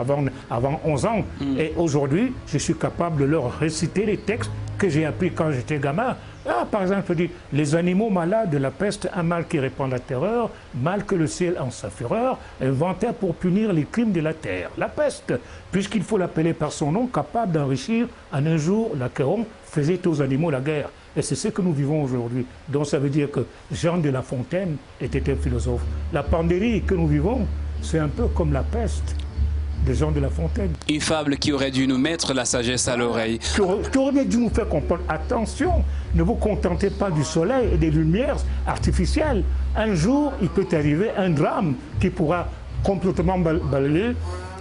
avant 11 ans. Et aujourd'hui, je suis capable de leur réciter les textes que j'ai appris quand j'étais gamin. Ah, par exemple, je dis, les animaux malades de la peste, un mal qui répand la terreur, mal que le ciel en sa fureur, inventé pour punir les crimes de la terre. La peste, puisqu'il faut l'appeler par son nom, capable d'enrichir, en un jour, l'Achéron faisait aux animaux la guerre. Et c'est ce que nous vivons aujourd'hui. Donc ça veut dire que Jean de La Fontaine était un philosophe. La pandémie que nous vivons, c'est un peu comme la peste. des gens de La Fontaine. Une fable qui aurait dû nous mettre la sagesse à l'oreille. Qui aurait dû nous faire comprendre, attention, ne vous contentez pas du soleil et des lumières artificielles. Un jour, il peut arriver un drame qui pourra complètement balayer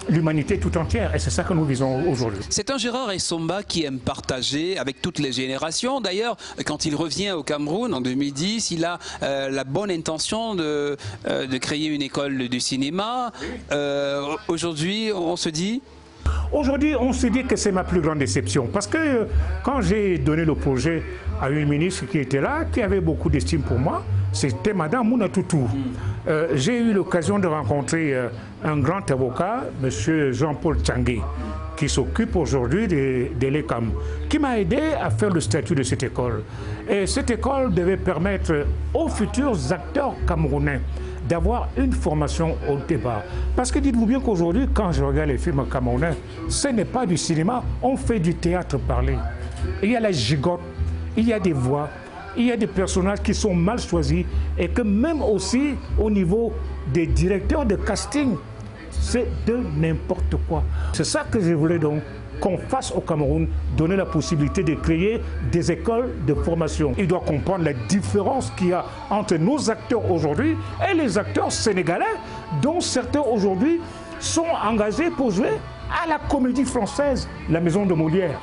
l'humanité tout entière. Et c'est ça que nous visons aujourd'hui. C'est un Gérard Essomba qui aime partager avec toutes les générations. D'ailleurs, quand il revient au Cameroun en 2010, il a la bonne intention de créer une école du cinéma. Aujourd'hui, on se dit... Aujourd'hui, on se dit que c'est ma plus grande déception. Parce que quand j'ai donné le projet à une ministre qui était là, qui avait beaucoup d'estime pour moi, c'était Madame Mouna Toutou. J'ai eu l'occasion de rencontrer un grand avocat, M. Jean-Paul Tchangé, qui s'occupe aujourd'hui de l'ECAM, qui m'a aidé à faire le statut de cette école. Et cette école devait permettre aux futurs acteurs camerounais d'avoir une formation au départ. Parce que dites-vous bien qu'aujourd'hui, quand je regarde les films camerounais, ce n'est pas du cinéma, on fait du théâtre parlé. Il y a la gigotte, il y a des voix, il y a des personnages qui sont mal choisis et que même aussi au niveau des directeurs de casting, c'est de n'importe quoi. C'est ça que je voulais donc qu'on fasse au Cameroun, donner la possibilité de créer des écoles de formation. Il doit comprendre la différence qu'il y a entre nos acteurs aujourd'hui et les acteurs sénégalais, dont certains aujourd'hui sont engagés pour jouer à la Comédie Française, la Maison de Molière.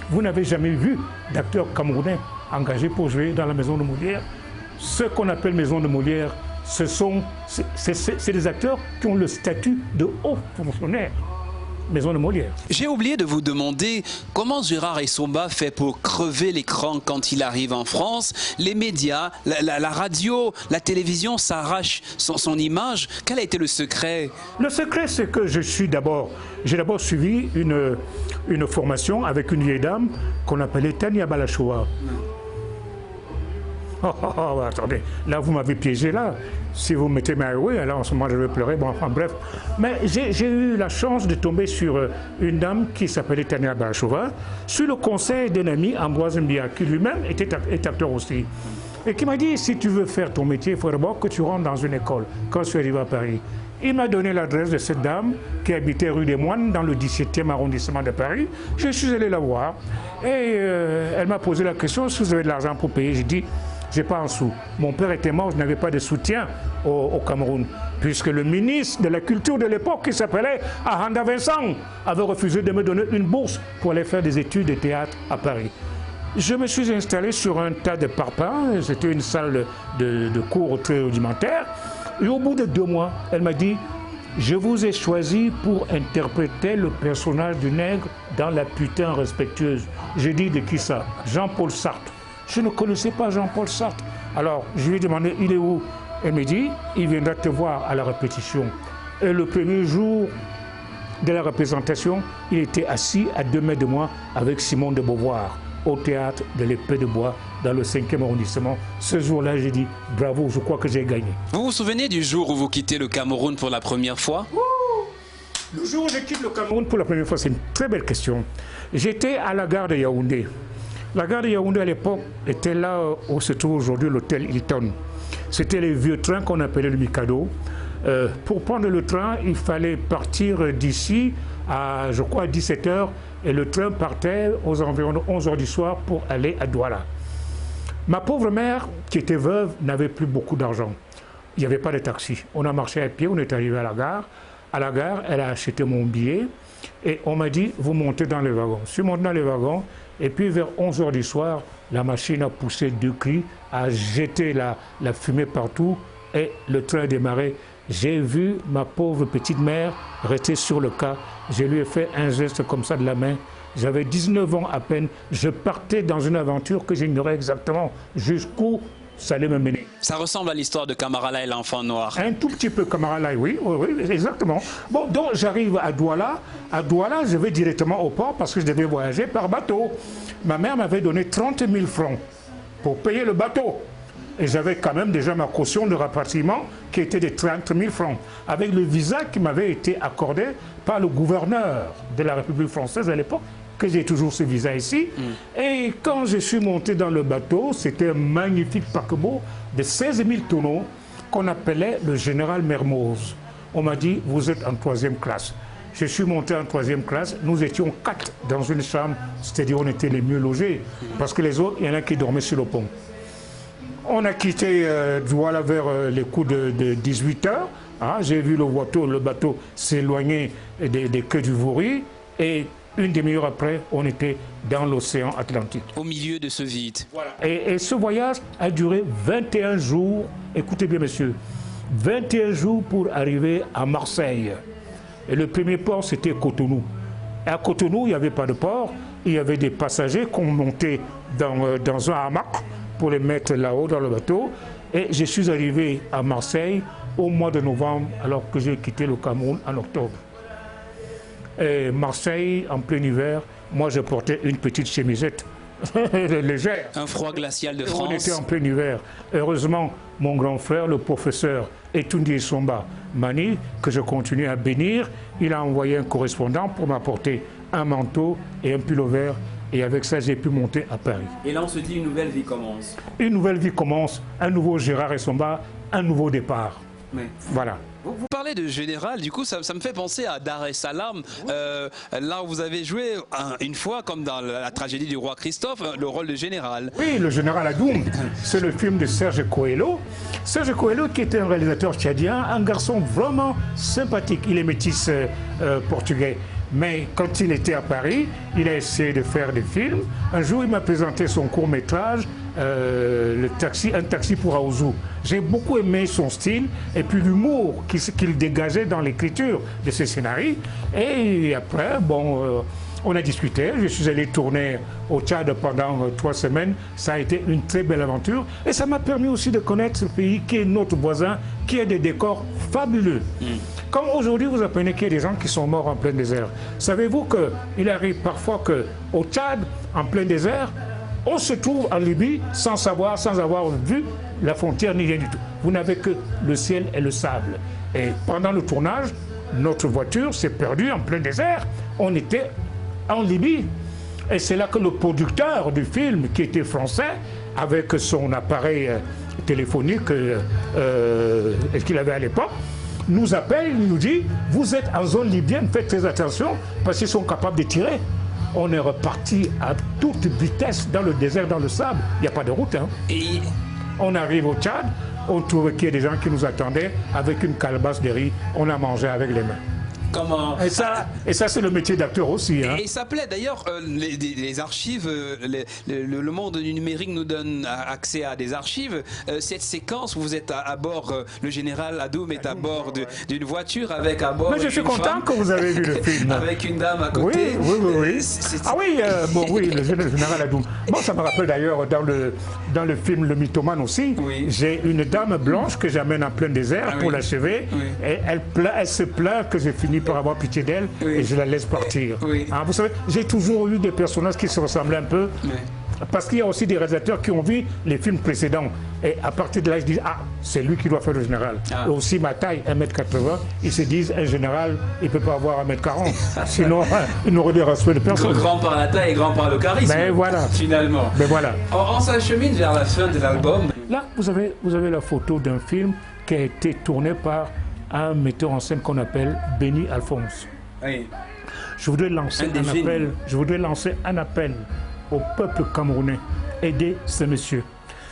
Vous n'avez jamais vu d'acteurs camerounais engagés pour jouer dans la Maison de Molière. Ce qu'on appelle Maison de Molière, c'est des acteurs qui ont le statut de haut fonctionnaire. Maison de Molière. J'ai oublié de vous demander comment Gérard Essomba fait pour crever l'écran quand il arrive en France. Les médias, la radio, la télévision s'arrachent son image. Quel a été le secret? Le secret, c'est que j'ai d'abord suivi une formation avec une vieille dame qu'on appelait Tania Balachoua. Oh, attendez, là vous m'avez piégé là. Si vous mettez ma oui, alors en ce moment je vais pleurer. Bon, enfin bref. Mais j'ai eu la chance de tomber sur une dame qui s'appelait Tania Balachoua, sur le conseil d'un ami, Ambroise Mbia, qui lui-même est acteur aussi. Et qui m'a dit, si tu veux faire ton métier, il faut d'abord que tu rentres dans une école, quand je suis arrivé à Paris. Il m'a donné l'adresse de cette dame qui habitait rue des Moines, dans le 17e arrondissement de Paris. Je suis allé la voir et elle m'a posé la question, si vous avez de l'argent pour payer? J'ai dit, j'ai pas un sou. Mon père était mort, je n'avais pas de soutien au Cameroun, puisque le ministre de la Culture de l'époque, qui s'appelait Ahanda Vincent, avait refusé de me donner une bourse pour aller faire des études de théâtre à Paris. Je me suis installé sur un tas de parpaings, c'était une salle de cours très rudimentaire, et au bout de 2 mois, elle m'a dit, je vous ai choisi pour interpréter le personnage du nègre dans La Putain Respectueuse. J'ai dit, de qui ça? Jean-Paul Sartre. Je ne connaissais pas Jean-Paul Sartre. Alors, je lui ai demandé, il est où? Elle me dit, il viendra te voir à la répétition. Et le premier jour de la représentation, il était assis à 2 mètres de moi avec Simone de Beauvoir, au théâtre de l'Épée de Bois, dans le 5e arrondissement. Ce jour-là, j'ai dit, bravo, je crois que j'ai gagné. Vous vous souvenez du jour où vous quittez le Cameroun pour la première fois? Le jour où je quitte le Cameroun pour la première fois, c'est une très belle question. J'étais à la gare de Yaoundé. La gare de Yaoundé à l'époque était là où se trouve aujourd'hui l'hôtel Hilton. C'était les vieux trains qu'on appelait le Mikado. Pour prendre le train, il fallait partir d'ici à, je crois, 17h. Et le train partait aux environs de 11h du soir pour aller à Douala. Ma pauvre mère, qui était veuve, n'avait plus beaucoup d'argent. Il n'y avait pas de taxi. On a marché à pied, on est arrivé à la gare. À la gare, elle a acheté mon billet. Et on m'a dit, vous montez dans les wagons. Je suis monté dans les wagons. Et puis vers 11h du soir, la machine a poussé 2 cris, a jeté la fumée partout et le train a démarré. J'ai vu ma pauvre petite mère rester sur le cas. Je lui ai fait un geste comme ça de la main. J'avais 19 ans à peine. Je partais dans une aventure que j'ignorais exactement jusqu'où ça allait me mener. Ça ressemble à l'histoire de Camarala et l'enfant noir. Un tout petit peu Camarala, oui, exactement. Bon, donc j'arrive à Douala. À Douala, je vais directement au port parce que je devais voyager par bateau. Ma mère m'avait donné 30 000 francs pour payer le bateau. Et j'avais quand même déjà ma caution de rapatriement qui était de 30 000 francs, avec le visa qui m'avait été accordé par le gouverneur de la République française à l'époque, que j'ai toujours ce visa ici. Et quand je suis monté dans le bateau, c'était un magnifique paquebot de 16 000 tonneaux qu'on appelait le Général Mermoz. On m'a dit, vous êtes en 3e classe. Je suis monté en 3e classe. Nous étions 4 dans une chambre, c'est-à-dire on était les mieux logés. Parce que les autres, il y en a qui dormaient sur le pont. On a quitté Douala vers les coups de 18 h. Hein, j'ai vu le bateau s'éloigner des queues du Vouri. Et une demi-heure après, on était dans l'océan Atlantique. Au milieu de ce vide. Voilà. Et ce voyage a duré 21 jours. Écoutez bien, monsieur. 21 jours pour arriver à Marseille. Et le premier port, c'était Cotonou. Et à Cotonou, il n'y avait pas de port. Il y avait des passagers qu'on montait dans un hamac pour les mettre là-haut dans le bateau. Et je suis arrivé à Marseille au mois de novembre, alors que j'ai quitté le Cameroun en octobre. Et Marseille, en plein hiver, moi je portais une petite chemisette légère. Un froid glacial de France. On était en plein hiver. Heureusement, mon grand frère, le professeur Etundi Somba Mani, que je continue à bénir, il a envoyé un correspondant pour m'apporter un manteau et un pull-over. Et avec ça, j'ai pu monter à Paris. Et là, on se dit une nouvelle vie commence. Une nouvelle vie commence, un nouveau Gérard Essomba, un nouveau départ. Mais... Voilà. Vous parlez de général, du coup ça me fait penser à Dar es Salaam, là où vous avez joué une fois, comme dans la tragédie du roi Christophe, le rôle de général. Oui, le général Adoum, c'est le film de Serge Coelho. Serge Coelho qui était un réalisateur tchadien, un garçon vraiment sympathique, il est métis portugais. Mais quand il était à Paris, il a essayé de faire des films. Un jour, il m'a présenté son court-métrage, Un taxi pour Aouzou. J'ai beaucoup aimé son style et puis l'humour qu'il dégageait dans l'écriture de ses scénarios. Et après, bon, on a discuté. Je suis allé tourner au Tchad pendant 3 semaines. Ça a été une très belle aventure. Et ça m'a permis aussi de connaître ce pays qui est notre voisin, qui a des décors fabuleux. Comme aujourd'hui, vous apprenez qu'il y a des gens qui sont morts en plein désert. Savez-vous qu'il arrive parfois qu'au Tchad, en plein désert, on se trouve en Libye sans savoir, sans avoir vu la frontière ni rien du tout. Vous n'avez que le ciel et le sable. Et pendant le tournage, notre voiture s'est perdue en plein désert. On était en Libye. Et c'est là que le producteur du film, qui était français, avec son appareil téléphonique qu'il avait à l'époque, nous appelle, il nous dit, vous êtes en zone libyenne, faites très attention, parce qu'ils sont capables de tirer. On est reparti à toute vitesse dans le désert, dans le sable. Il n'y a pas de route. Hein. Et on arrive au Tchad, on trouve qu'il y a des gens qui nous attendaient avec une calebasse de riz. On a mangé avec les mains. comment... Et ça c'est le métier d'acteur aussi. Hein. Et ça plaît d'ailleurs, les archives, le monde du numérique nous donne accès à des archives. Cette séquence où vous êtes à bord, le général Adoum est à bord d'une voiture avec à bord. Mais je suis content que vous avez vu le film. Avec une dame à côté. Oui. Ah oui, bon oui, le général Adoum. Bon, ça me rappelle d'ailleurs dans le film Le Mythomane aussi. Oui. J'ai une dame blanche que j'amène en plein désert pour l'achever. Oui. Et elle se plaint que j'ai fini par avoir pitié d'elle et je la laisse partir. Oui. Hein, vous savez, j'ai toujours eu des personnages qui se ressemblaient un peu. Oui. Parce qu'il y a aussi des réalisateurs qui ont vu les films précédents. Et à partir de là, ils se disent, ah, c'est lui qui doit faire le général. Ah. Et aussi ma taille, 1m80, ils se disent, un général, il ne peut pas avoir 1m40. Sinon, il n'aurait des respect de personne. Grand par la taille et grand par le charisme. Mais voilà. Finalement. Mais voilà. On s'achemine vers la fin de l'album. Là, vous avez la photo d'un film qui a été tourné par un metteur en scène qu'on appelle Benny Alphonse. Oui. Je voudrais lancer un appel au peuple camerounais. Aidez ce monsieur.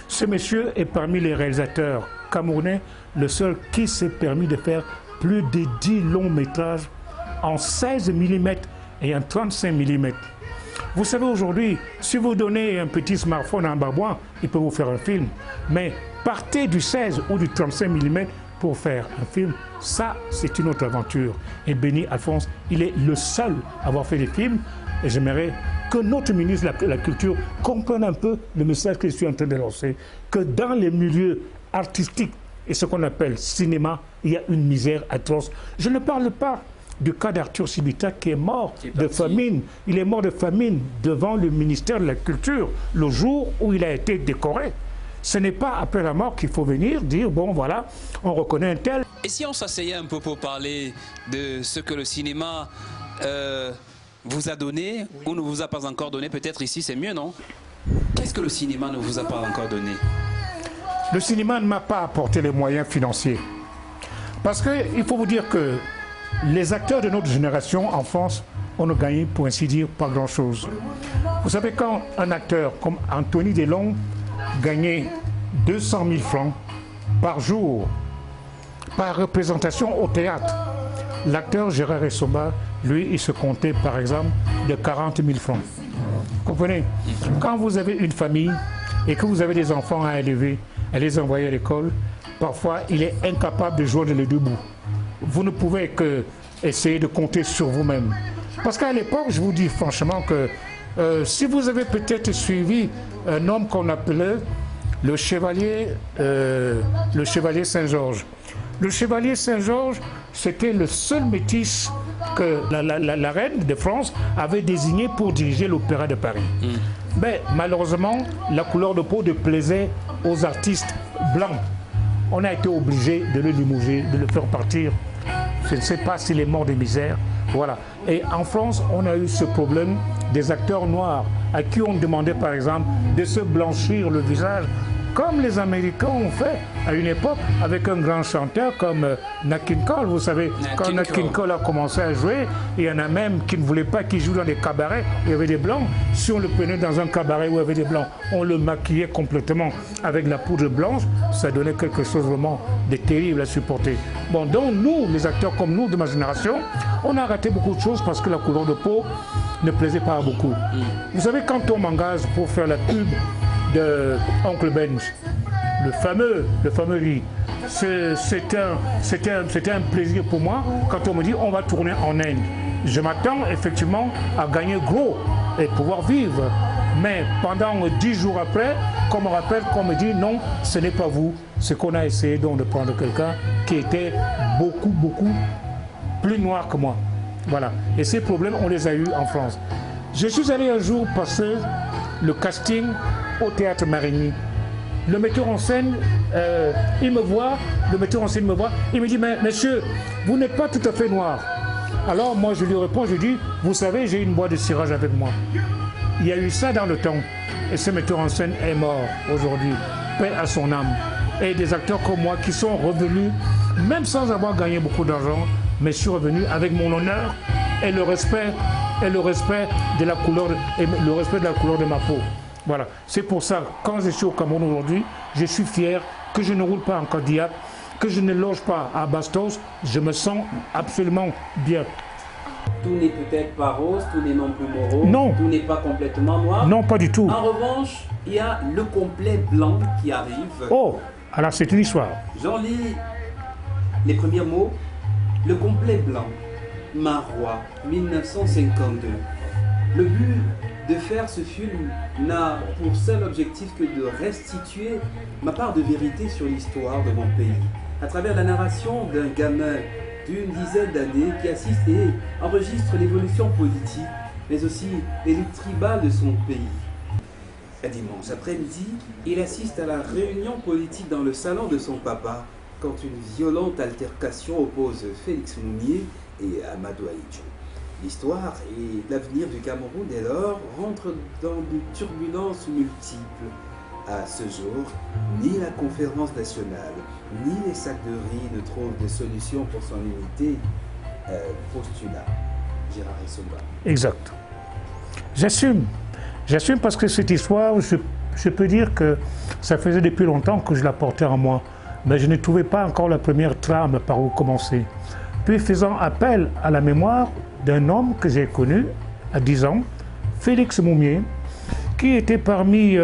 Ce monsieur est parmi les réalisateurs camerounais le seul qui s'est permis de faire plus de 10 longs métrages en 16 mm et en 35 mm. Vous savez aujourd'hui, si vous donnez un petit smartphone à un babouin, il peut vous faire un film. Mais partez du 16 ou du 35 mm pour faire un film, ça c'est une autre aventure. Et Benny Alphonse, il est le seul à avoir fait des films. Et j'aimerais que notre ministre de la Culture comprenne un peu le message que je suis en train de lancer, que dans les milieux artistiques et ce qu'on appelle cinéma, il y a une misère atroce. Je ne parle pas du cas d'Arthur Sibita qui est mort de famine. Il est mort de famine devant le ministère de la Culture le jour où il a été décoré. Ce n'est pas après la mort qu'il faut venir dire, bon voilà, on reconnaît un tel. Et si on s'asseyait un peu pour parler de ce que le cinéma vous a donné ou ne vous a pas encore donné, peut-être ici c'est mieux, non? Qu'est-ce que le cinéma ne vous a pas encore donné? Le cinéma ne m'a pas apporté les moyens financiers. Parce qu'il faut vous dire que les acteurs de notre génération en France, on ne gagne pour ainsi dire pas grand-chose. Vous savez, quand un acteur comme Anthony Delon gagnait 200 000 francs par jour, par représentation au théâtre, l'acteur Gérard Essomba, lui, il se comptait par exemple de 40 000 francs. Vous comprenez? Quand vous avez une famille et que vous avez des enfants à élever, à les envoyer à l'école, parfois il est incapable de joindre les deux bouts. Vous ne pouvez que essayer de compter sur vous-même. Parce qu'à l'époque, je vous dis franchement que si vous avez peut-être suivi un homme qu'on appelait le chevalier Saint-Georges. Le chevalier Saint-Georges, c'était le seul métis que la reine de France avait désigné pour diriger l'Opéra de Paris. Mais malheureusement, la couleur de peau déplaisait aux artistes blancs. On a été obligé de le limouger, de le faire partir. Je ne sais pas s'il est mort de misère. Voilà. Et en France, on a eu ce problème des acteurs noirs à qui on demandait par exemple de se blanchir le visage, comme les Américains ont fait à une époque avec un grand chanteur comme Nat King Cole. Vous savez, quand Nat King Cole a commencé à jouer, il y en a même qui ne voulaient pas qu'il joue dans des cabarets où il y avait des blancs. Si on le prenait dans un cabaret où il y avait des blancs, on le maquillait complètement avec la poudre blanche. Ça donnait quelque chose vraiment de terrible à supporter. Bon, donc nous, les acteurs comme nous de ma génération, on a raté beaucoup de choses parce que la couleur de peau ne plaisait pas à beaucoup. Vous savez, quand on m'engage pour faire la pub de Oncle Benj, le fameux riz, c'était un plaisir pour moi quand on me dit on va tourner en Inde. Je m'attends effectivement à gagner gros et pouvoir vivre. Mais pendant 10 jours après, qu'on me rappelle, qu'on me dit non, ce n'est pas vous. C'est qu'on a essayé donc de prendre quelqu'un qui était beaucoup plus noir que moi. Voilà. Et ces problèmes, on les a eus en France. Je suis allé un jour passer le casting au Théâtre Marigny. Le metteur en scène, il me voit, il me dit, mais monsieur, vous n'êtes pas tout à fait noir. Alors moi je lui réponds, je dis, vous savez, j'ai une boîte de cirage avec moi. Il y a eu ça dans le temps. Et ce metteur en scène est mort aujourd'hui. Paix à son âme. Et des acteurs comme moi qui sont revenus, même sans avoir gagné beaucoup d'argent, mais je suis revenu avec mon honneur et le respect de la couleur de ma peau. Voilà. C'est pour ça, quand je suis au Cameroun aujourd'hui, je suis fier que je ne roule pas en Cadillac, que je ne loge pas à Bastos, je me sens absolument bien. Tout n'est peut-être pas rose, tout n'est non plus morose, non. Tout n'est pas complètement noir. Non, pas du tout. En revanche, il y a le complet blanc qui arrive. Oh, alors c'est une histoire. J'en lis les premiers mots. Le complet blanc, Marois, 1952. Le but de faire ce film n'a pour seul objectif que de restituer ma part de vérité sur l'histoire de mon pays, à travers la narration d'un gamin d'une dizaine d'années qui assiste et enregistre l'évolution politique, mais aussi les luttes tribales de son pays. Un dimanche après-midi, il assiste à la réunion politique dans le salon de son papa, quand une violente altercation oppose Félix Moumié et Amadou Ahidjo. L'histoire et l'avenir du Cameroun dès lors rentrent dans des turbulences multiples. À ce jour, ni la conférence nationale, ni les sacs de riz ne trouvent de solution pour son unité, postula Gérard Essomba. Exact. J'assume. J'assume parce que cette histoire, je peux dire que ça faisait depuis longtemps que je la portais en moi. Mais je ne trouvais pas encore la première trame par où commencer. Puis faisant appel à la mémoire d'un homme que j'ai connu à 10 ans, Félix Moumié, qui était parmi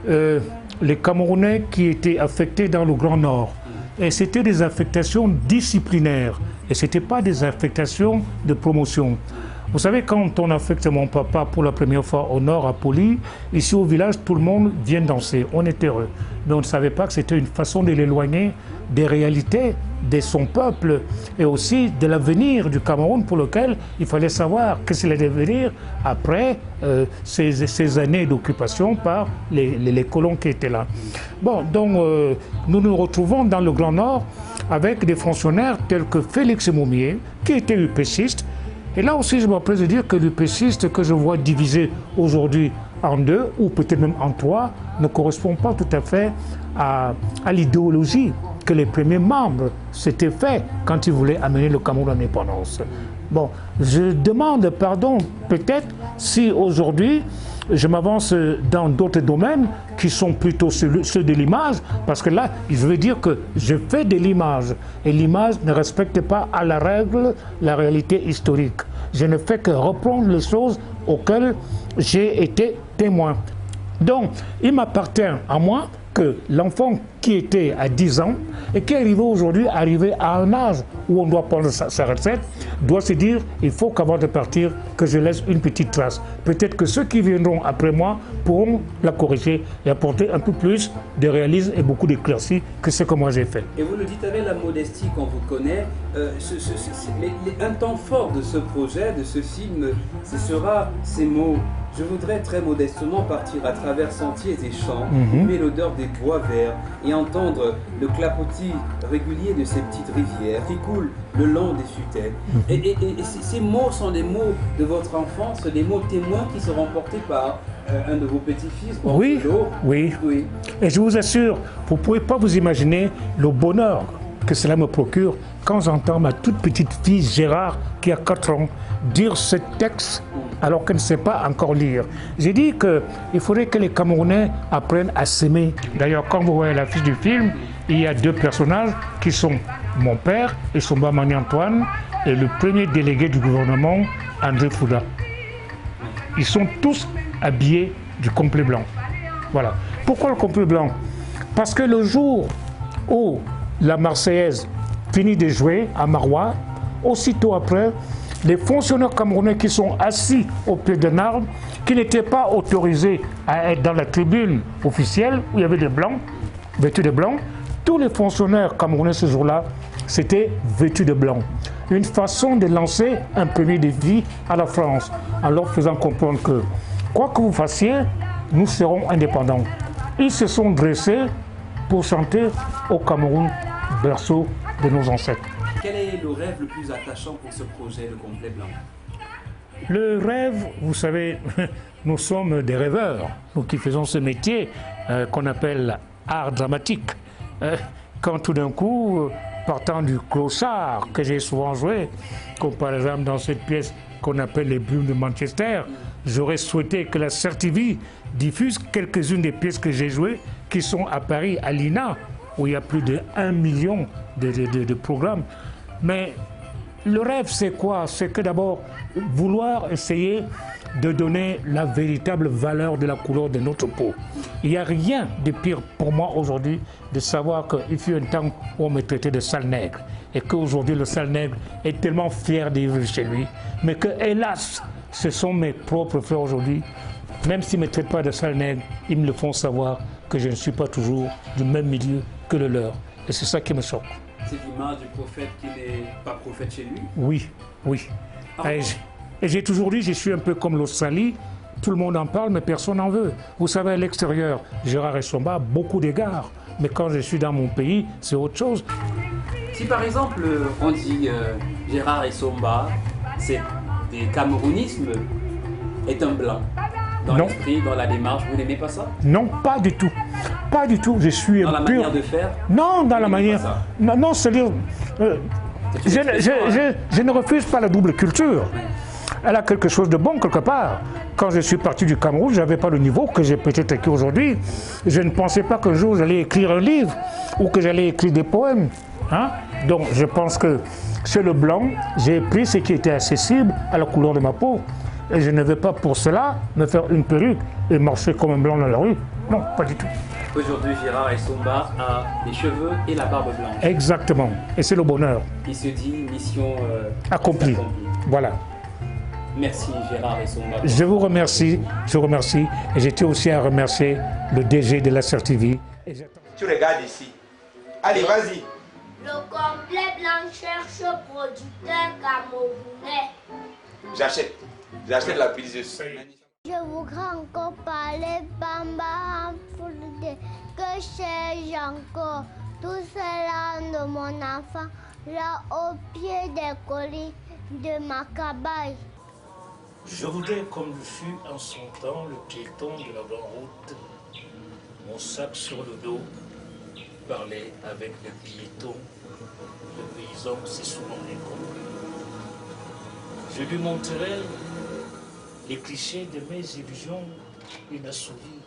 les Camerounais qui étaient affectés dans le Grand Nord. Et c'était des affectations disciplinaires, et ce n'était pas des affectations de promotion. Vous savez, quand on affecte mon papa pour la première fois au nord à Poli, ici au village, tout le monde vient danser. On est heureux. Mais on ne savait pas que c'était une façon de l'éloigner des réalités de son peuple et aussi de l'avenir du Cameroun pour lequel il fallait savoir que c'est le devenir après ces années d'occupation par les colons qui étaient là. Bon, donc nous nous retrouvons dans le Grand Nord avec des fonctionnaires tels que Félix Moumié, qui était UPCiste. Et là aussi, je m'empresse de dire que l'UPCiste que je vois divisé aujourd'hui en deux, ou peut-être même en trois, ne correspond pas tout à fait à l'idéologie que les premiers membres s'étaient faits quand ils voulaient amener le Cameroun à l'indépendance. Bon, je demande pardon peut-être si aujourd'hui je m'avance dans d'autres domaines qui sont plutôt ceux de l'image, parce que là, je veux dire que je fais de l'image, et l'image ne respecte pas à la règle la réalité historique. Je ne fais que reprendre les choses auxquelles j'ai été témoin. Donc, il m'appartient à moi que l'enfant qui était à 10 ans et qui est arrivé aujourd'hui, arrivé à un âge où on doit prendre sa retraite, doit se dire, il faut qu'avant de partir, que je laisse une petite trace. Peut-être que ceux qui viendront après moi pourront la corriger et apporter un peu plus de réalisme et beaucoup d'éclaircies que ce que moi j'ai fait. Et vous le dites avec la modestie qu'on vous connaît, un temps fort de ce projet, de ce film, ce sera ces mots. Je voudrais très modestement partir à travers sentiers et champs, humer l'odeur des bois verts et entendre le clapotis régulier de ces petites rivières qui coulent le long des futaies. Et ces mots sont des mots de votre enfance, des mots témoins qui seront portés par un de vos petits-fils. Oui, oui, oui. Et je vous assure, vous ne pouvez pas vous imaginer le bonheur que cela me procure quand j'entends ma toute petite fille Gérard, qui a 4 ans, dire ce texte alors qu'elle ne sait pas encore lire. J'ai dit qu'il faudrait que les Camerounais apprennent à s'aimer. D'ailleurs, quand vous voyez l'affiche du film, il y a 2 personnages qui sont mon père, Essomba Mani-Antoine, et le premier délégué du gouvernement, André Fouda. Ils sont tous habillés du complet blanc. Voilà. Pourquoi le complet blanc? Parce que le jour où la Marseillaise finit de jouer à Marois, aussitôt après, les fonctionnaires camerounais qui sont assis au pied d'un arbre, qui n'étaient pas autorisés à être dans la tribune officielle où il y avait des blancs, vêtus de blanc, tous les fonctionnaires camerounais ce jour-là, c'était vêtus de blanc. Une façon de lancer un premier défi à la France, en leur faisant comprendre que, quoi que vous fassiez, nous serons indépendants. Ils se sont dressés pour chanter au Cameroun, berceau de nos ancêtres. Quel est le rêve le plus attachant pour ce projet, le complet blanc? Le rêve, vous savez, nous sommes des rêveurs, nous qui faisons ce métier qu'on appelle art dramatique. Quand tout d'un coup, partant du clochard que j'ai souvent joué, comme par exemple dans cette pièce qu'on appelle Les Brumes de Manchester, j'aurais souhaité que la CERTV diffuse quelques-unes des pièces que j'ai jouées qui sont à Paris, à l'INA, où il y a plus de 1 million de programmes. Mais le rêve, c'est quoi? C'est que d'abord, vouloir essayer de donner la véritable valeur de la couleur de notre peau. Il n'y a rien de pire pour moi aujourd'hui de savoir qu'il fut un temps où on me traitait de sale nègre et qu'aujourd'hui le sale nègre est tellement fier de vivre chez lui, mais que hélas, ce sont mes propres frères aujourd'hui, même s'ils ne me traitent pas de sale nègre, ils me le font savoir que je ne suis pas toujours du même milieu que le leur. Et c'est ça qui me choque. C'est l'image du prophète qui n'est pas prophète chez lui? Oui, oui. Et j'ai toujours dit, je suis un peu comme l'Australie, tout le monde en parle, mais personne n'en veut. Vous savez, à l'extérieur, Gérard Essomba a beaucoup d'égards, mais quand je suis dans mon pays, c'est autre chose. Si par exemple, on dit Gérard Essomba, c'est des camerounisme, est un blanc, dans l'esprit, dans la démarche, vous n'aimez pas ça? Non, pas du tout. Pas du tout, je suis dans la pur. manière de faire? Non, dans la manière... Non, c'est-à-dire... je ne refuse pas la double culture. Elle a quelque chose de bon quelque part. Quand je suis parti du Cameroun, je n'avais pas le niveau que j'ai peut-être acquis aujourd'hui. Je ne pensais pas qu'un jour j'allais écrire un livre ou que j'allais écrire des poèmes. Hein? Donc je pense que chez le blanc, j'ai pris ce qui était accessible à la couleur de ma peau. Et je ne vais pas pour cela me faire une perruque et marcher comme un blanc dans la rue. Non, pas du tout. Aujourd'hui, Gérard Essomba a les cheveux et la barbe blanche. Exactement. Et c'est le bonheur. Il se dit mission accomplie. Voilà. Merci Gérard Essomba. Je vous remercie, et j'étais aussi à remercier le DG de la CERTV. Tu regardes ici. Allez, vas-y. Le complet blanc cherche producteur camerounais. J'achète la prise. Je voudrais encore parler Bamba Foulde, que sais-je encore? Tout cela de mon enfant, là au pied des collines de ma cabane. Je voudrais, comme le fut en son temps le piéton de la grande route, mon sac sur le dos, parler avec le piéton, le paysan, c'est souvent incompris. Je lui montrerai les clichés de mes illusions inassouvies.